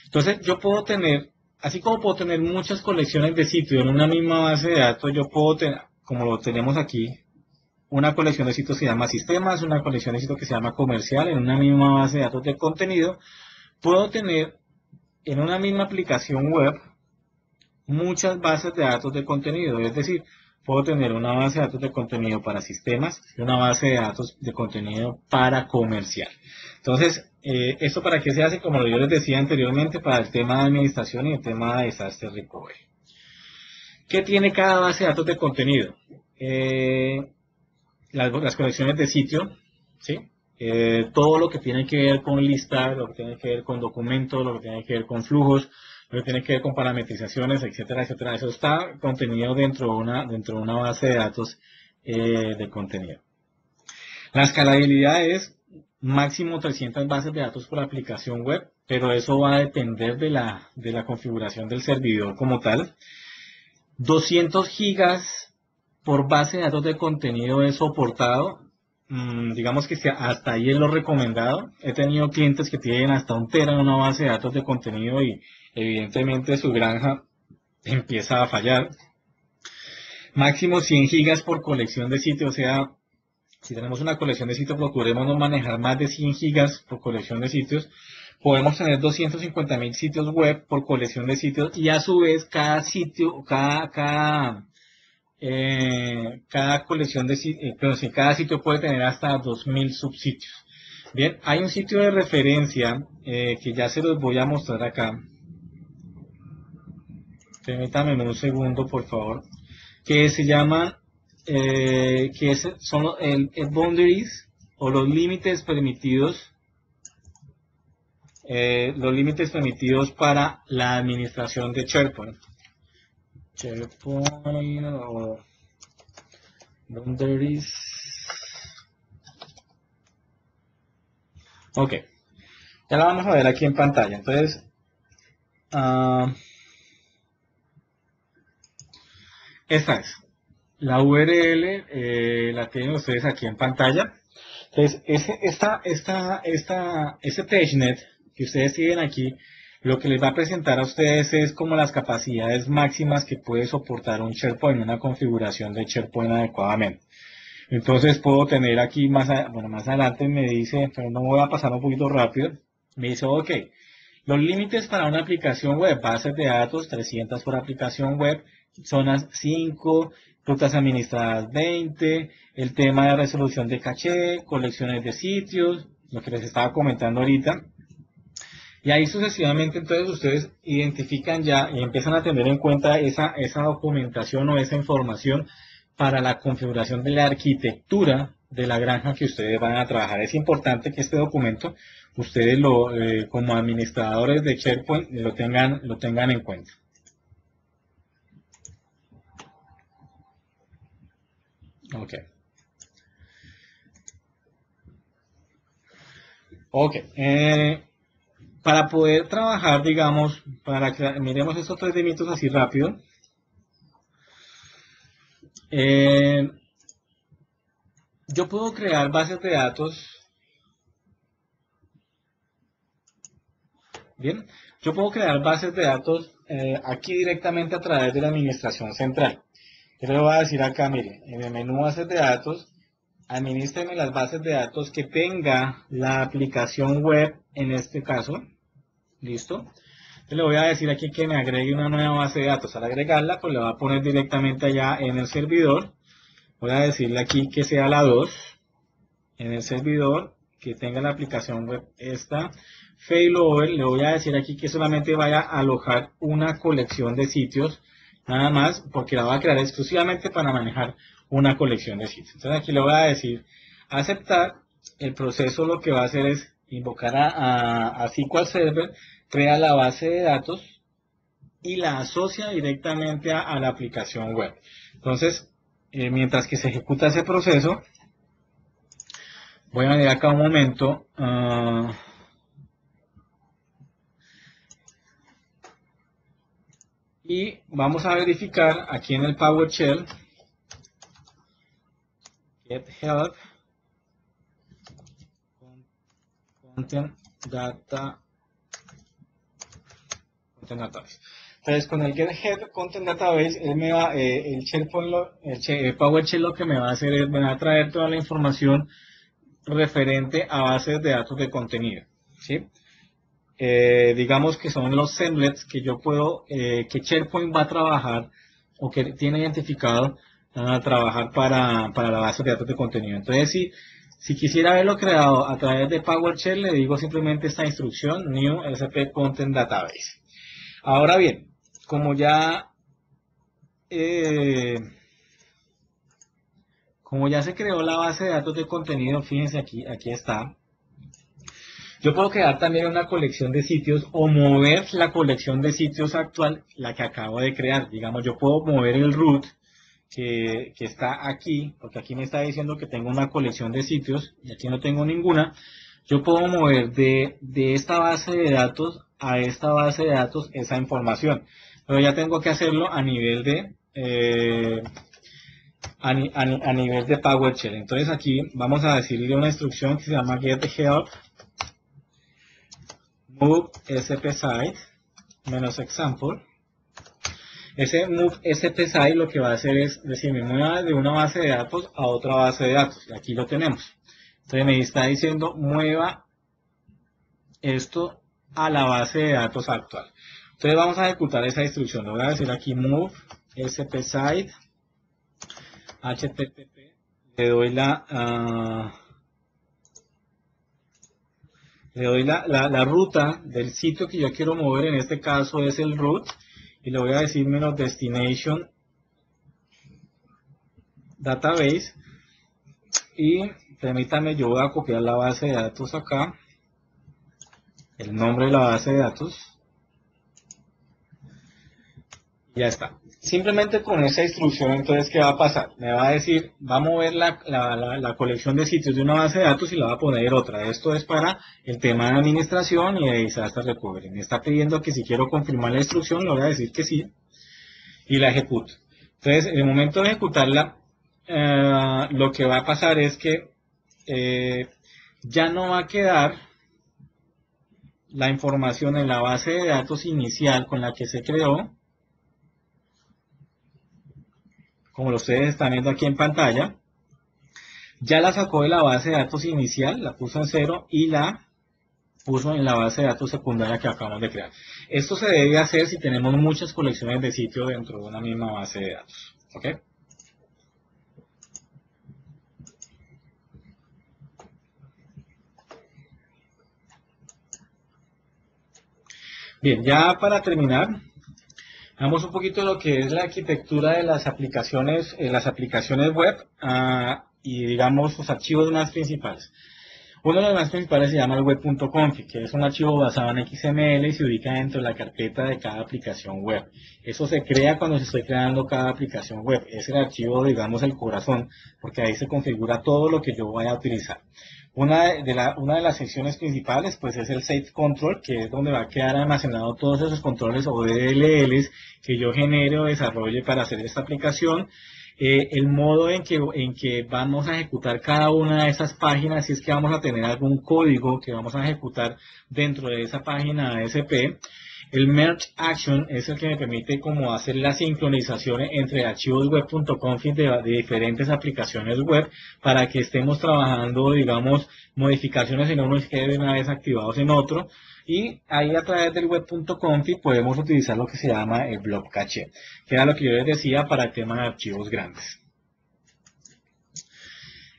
Entonces, yo puedo tener, así como puedo tener muchas colecciones de sitios en una misma base de datos, yo puedo tener, como lo tenemos aquí, una colección de sitios que se llama sistemas, una colección de sitios que se llama comercial, en una misma base de datos de contenido. Puedo tener en una misma aplicación web muchas bases de datos de contenido, es decir, puedo tener una base de datos de contenido para sistemas y una base de datos de contenido para comercial. Entonces, ¿esto para qué se hace? Como yo les decía anteriormente, para el tema de administración y el tema de disaster recovery. ¿Qué tiene cada base de datos de contenido? Las colecciones de sitio, ¿sí? Todo lo que tiene que ver con listas, lo que tiene que ver con documentos, lo que tiene que ver con flujos, lo que tiene que ver con parametrizaciones, etcétera, etcétera. Eso está contenido dentro de una base de datos de contenido. La escalabilidad es máximo 300 bases de datos por aplicación web, pero eso va a depender de la configuración del servidor como tal. 200 gigas por base de datos de contenido es soportado. Digamos que hasta ahí es lo recomendado. He tenido clientes que tienen hasta 1 tera en una base de datos de contenido y evidentemente su granja empieza a fallar. Máximo 100 gigas por colección de sitios, o sea, si tenemos una colección de sitios, procuremos no manejar más de 100 gigas por colección de sitios. Podemos tener 250.000 sitios web por colección de sitios y a su vez cada sitio, cada colección de sitios, cada sitio puede tener hasta 2.000 subsitios. Bien, hay un sitio de referencia que ya se los voy a mostrar acá. Permítanme un segundo, por favor, que se llama, son el boundaries o los límites permitidos para la administración de SharePoint. SharePoint o boundaries. Ok, ya la vamos a ver aquí en pantalla. Entonces, esta es la URL, la tienen ustedes aquí en pantalla. Entonces, ese PageNet que ustedes tienen aquí, lo que les va a presentar a ustedes es como las capacidades máximas que puede soportar un SharePoint, una configuración de SharePoint adecuadamente. Entonces puedo tener aquí más adelante me dice, pero no voy a pasar un poquito rápido, me dice, ok, los límites para una aplicación web, bases de datos, 300 por aplicación web, zonas 5, rutas administradas 20, el tema de resolución de caché, colecciones de sitios, lo que les estaba comentando ahorita. Y ahí sucesivamente entonces ustedes identifican ya y empiezan a tener en cuenta esa documentación o esa información para la configuración de la arquitectura de la granja que ustedes van a trabajar. Es importante que este documento ustedes como administradores de SharePoint lo tengan en cuenta. Ok. Ok, para poder trabajar, digamos, miremos estos tres dimitos así rápido. Yo puedo crear bases de datos. Bien, yo puedo crear bases de datos aquí directamente a través de la administración central. Yo le voy a decir acá, mire, en el menú bases de datos, administreme las bases de datos que tenga la aplicación web en este caso. ¿Listo? Le voy a decir aquí que me agregue una nueva base de datos. Al agregarla, pues le va a poner directamente allá en el servidor. Voy a decirle aquí que sea la 2 en el servidor, que tenga la aplicación web esta. Failover, le voy a decir aquí que solamente vaya a alojar una colección de sitios, nada más, porque la va a crear exclusivamente para manejar una colección de sitios. Entonces aquí le voy a decir aceptar. El proceso lo que va a hacer es invocar a SQL Server, crea la base de datos y la asocia directamente a la aplicación web. Entonces, mientras que se ejecuta ese proceso, voy a venir acá un momento. Y vamos a verificar aquí en el PowerShell get help content database. Entonces con el get help content database él me va, el PowerShell lo que me va a hacer es me va a traer toda la información referente a bases de datos de contenido, ¿sí? Digamos que son los semlets que yo puedo, que SharePoint va a trabajar o que tiene identificado a trabajar para la base de datos de contenido. Entonces, si quisiera haberlo creado a través de PowerShell, le digo simplemente esta instrucción, new SP content database. Ahora bien, como ya se creó la base de datos de contenido, fíjense aquí está. Yo puedo crear también una colección de sitios o mover la colección de sitios actual, la que acabo de crear. Digamos, yo puedo mover el root que está aquí, porque aquí me está diciendo que tengo una colección de sitios y aquí no tengo ninguna. Yo puedo mover de esta base de datos a esta base de datos esa información. Pero ya tengo que hacerlo a nivel de a nivel de PowerShell. Entonces aquí vamos a decirle una instrucción que se llama get help move spsite menos example. Ese move spsite lo que va a hacer es decir, me mueva de una base de datos a otra base de datos. Y aquí lo tenemos. Entonces me está diciendo mueva esto a la base de datos actual. Entonces vamos a ejecutar esa instrucción. Le voy a decir aquí move spsite http. Le doy la ruta del sitio que yo quiero mover, en este caso es el root, y le voy a decir menos destination database, y permítame, yo voy a copiar la base de datos acá, el nombre de la base de datos, ya está. Simplemente con esa instrucción, entonces, ¿qué va a pasar? Me va a decir, va a mover la colección de sitios de una base de datos y la va a poner otra. Esto es para el tema de administración y de disaster recovery. Me está pidiendo que si quiero confirmar la instrucción, le voy a decir que sí y la ejecuto. Entonces, en el momento de ejecutarla, lo que va a pasar es que ya no va a quedar la información en la base de datos inicial con la que se creó, como lo ustedes están viendo aquí en pantalla. Ya la sacó de la base de datos inicial, la puso en 0 y la puso en la base de datos secundaria que acabamos de crear. Esto se debe hacer si tenemos muchas colecciones de sitios dentro de una misma base de datos. ¿Ok? Bien, ya para terminar, veamos un poquito lo que es la arquitectura de las aplicaciones web y digamos los archivos más principales. Uno de los más principales se llama el web.config, que es un archivo basado en XML y se ubica dentro de la carpeta de cada aplicación web. Eso se crea cuando se está creando cada aplicación web. Es el archivo, digamos, el corazón, porque ahí se configura todo lo que yo voy a utilizar. Una de las secciones principales pues es el Save Control, que es donde va a quedar almacenado todos esos controles o DLLs que yo genere o desarrolle para hacer esta aplicación. El modo en que vamos a ejecutar cada una de esas páginas, si es que vamos a tener algún código que vamos a ejecutar dentro de esa página ASP. El Merge Action es el que me permite como hacer la sincronización entre archivos web.config de diferentes aplicaciones web para que estemos trabajando, digamos, modificaciones en uno y queden una vez activados en otro. Y ahí a través del web.config podemos utilizar lo que se llama el block caché, que era lo que yo les decía para el tema de archivos grandes.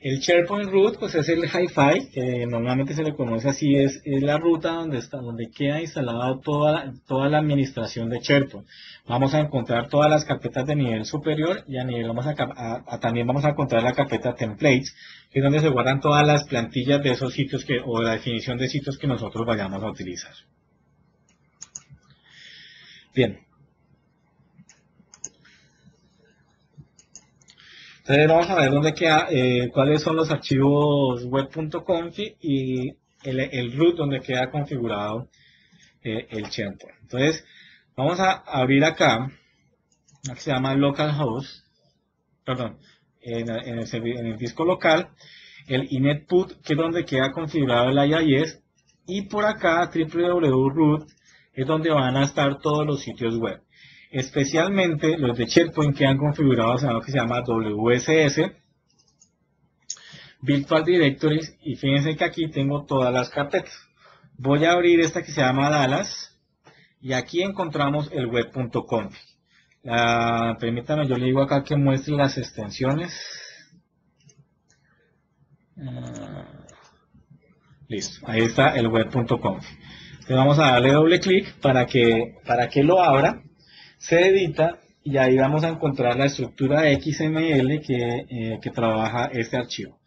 El SharePoint Root, pues es el Hi-Fi, que normalmente se le conoce así, es la ruta donde queda instalada toda la administración de SharePoint. Vamos a encontrar todas las carpetas de nivel superior y también vamos a encontrar la carpeta Templates, que es donde se guardan todas las plantillas de esos sitios o la definición de sitios que nosotros vayamos a utilizar. Bien. Entonces vamos a ver dónde queda, cuáles son los archivos web.config y el root donde queda configurado el SharePoint. Entonces vamos a abrir acá, que se llama localhost, perdón, en el disco local, el inetput, que es donde queda configurado el IIS, y por acá www.root es donde van a estar todos los sitios web. Especialmente los de SharePoint quedan configurados en algo que se llama WSS, Virtual Directories, y fíjense que aquí tengo todas las carpetas. Voy a abrir esta que se llama Dallas, y aquí encontramos el web.config. Permítame, yo le digo acá que muestre las extensiones. Listo, ahí está el web.config. Entonces vamos a darle doble clic para que lo abra. Se edita y ahí vamos a encontrar la estructura XML que trabaja este archivo.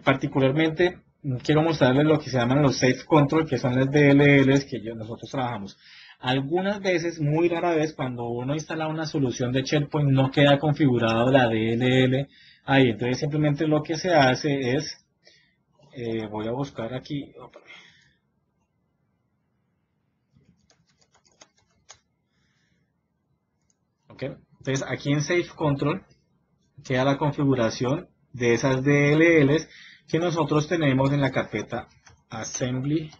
Particularmente quiero mostrarles lo que se llaman los Safe Control, que son las DLLs que nosotros trabajamos. Algunas veces, muy rara vez, cuando uno instala una solución de SharePoint no queda configurado la DLL ahí. Entonces simplemente lo que se hace es, voy a buscar aquí, ¿okay? Entonces aquí en Safe Control queda la configuración de esas DLLs que nosotros tenemos en la carpeta Assembly,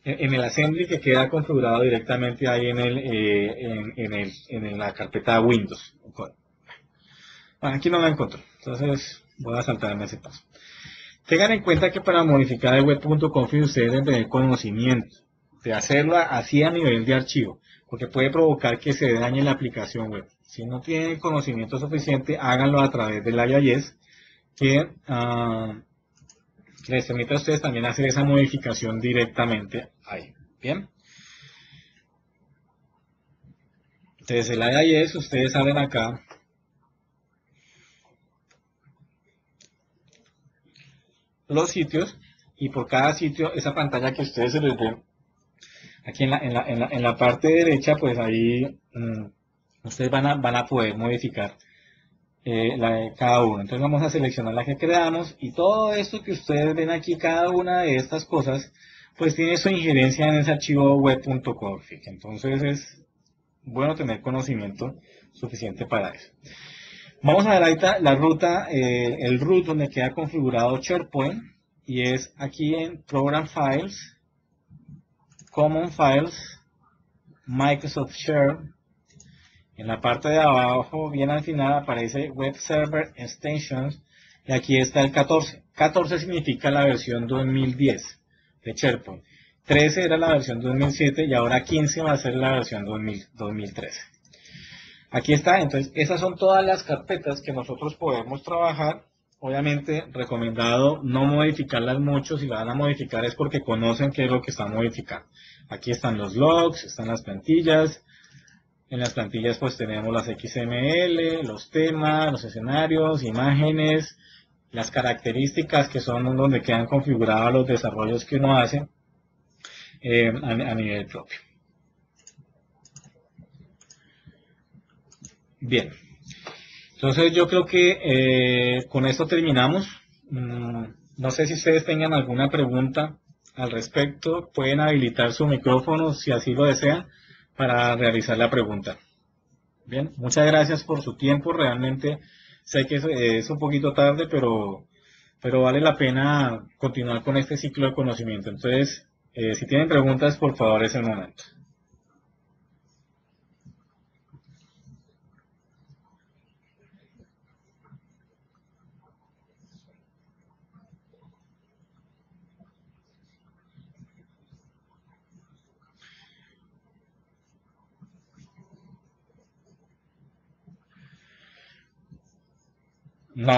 en el Assembly que queda configurado directamente ahí en la carpeta Windows. Bueno, aquí no la encuentro, entonces voy a saltarme ese paso. Tengan en cuenta que para modificar el web.config ustedes deben tener conocimiento de hacerlo así a nivel de archivo, porque puede provocar que se dañe la aplicación web. Si no tienen conocimiento suficiente, háganlo a través del IIS, que les permite a ustedes también hacer esa modificación directamente ahí. Bien. Entonces el IIS, ustedes salen acá. Los sitios, y por cada sitio, esa pantalla que ustedes se les ven aquí en la parte derecha, pues ahí ustedes van a poder modificar la de cada uno. Entonces vamos a seleccionar la que creamos y todo esto que ustedes ven aquí, cada una de estas cosas, pues tiene su injerencia en ese archivo web.config. Entonces es bueno tener conocimiento suficiente para eso. Vamos a ver ahorita la ruta, el root donde queda configurado SharePoint, y es aquí en Program Files, Common Files, Microsoft Share. En la parte de abajo, bien al final, aparece Web Server Extensions, y aquí está el 14. 14 significa la versión 2010 de SharePoint. 13 era la versión 2007 y ahora 15 va a ser la versión 2013. Aquí está, entonces esas son todas las carpetas que nosotros podemos trabajar. Obviamente recomendado no modificarlas mucho, si la van a modificar es porque conocen qué es lo que están modificando. Aquí están los logs, están las plantillas. En las plantillas pues tenemos las XML, los temas, los escenarios, imágenes, las características que son donde quedan configurados los desarrollos que uno hace a nivel propio. Bien, Entonces yo creo que con esto terminamos. No sé si ustedes tengan alguna pregunta al respecto. Pueden habilitar su micrófono si así lo desean para realizar la pregunta. Bien, muchas gracias por su tiempo. Realmente sé que es un poquito tarde, pero vale la pena continuar con este ciclo de conocimiento. Entonces, si tienen preguntas, por favor, es el momento. No.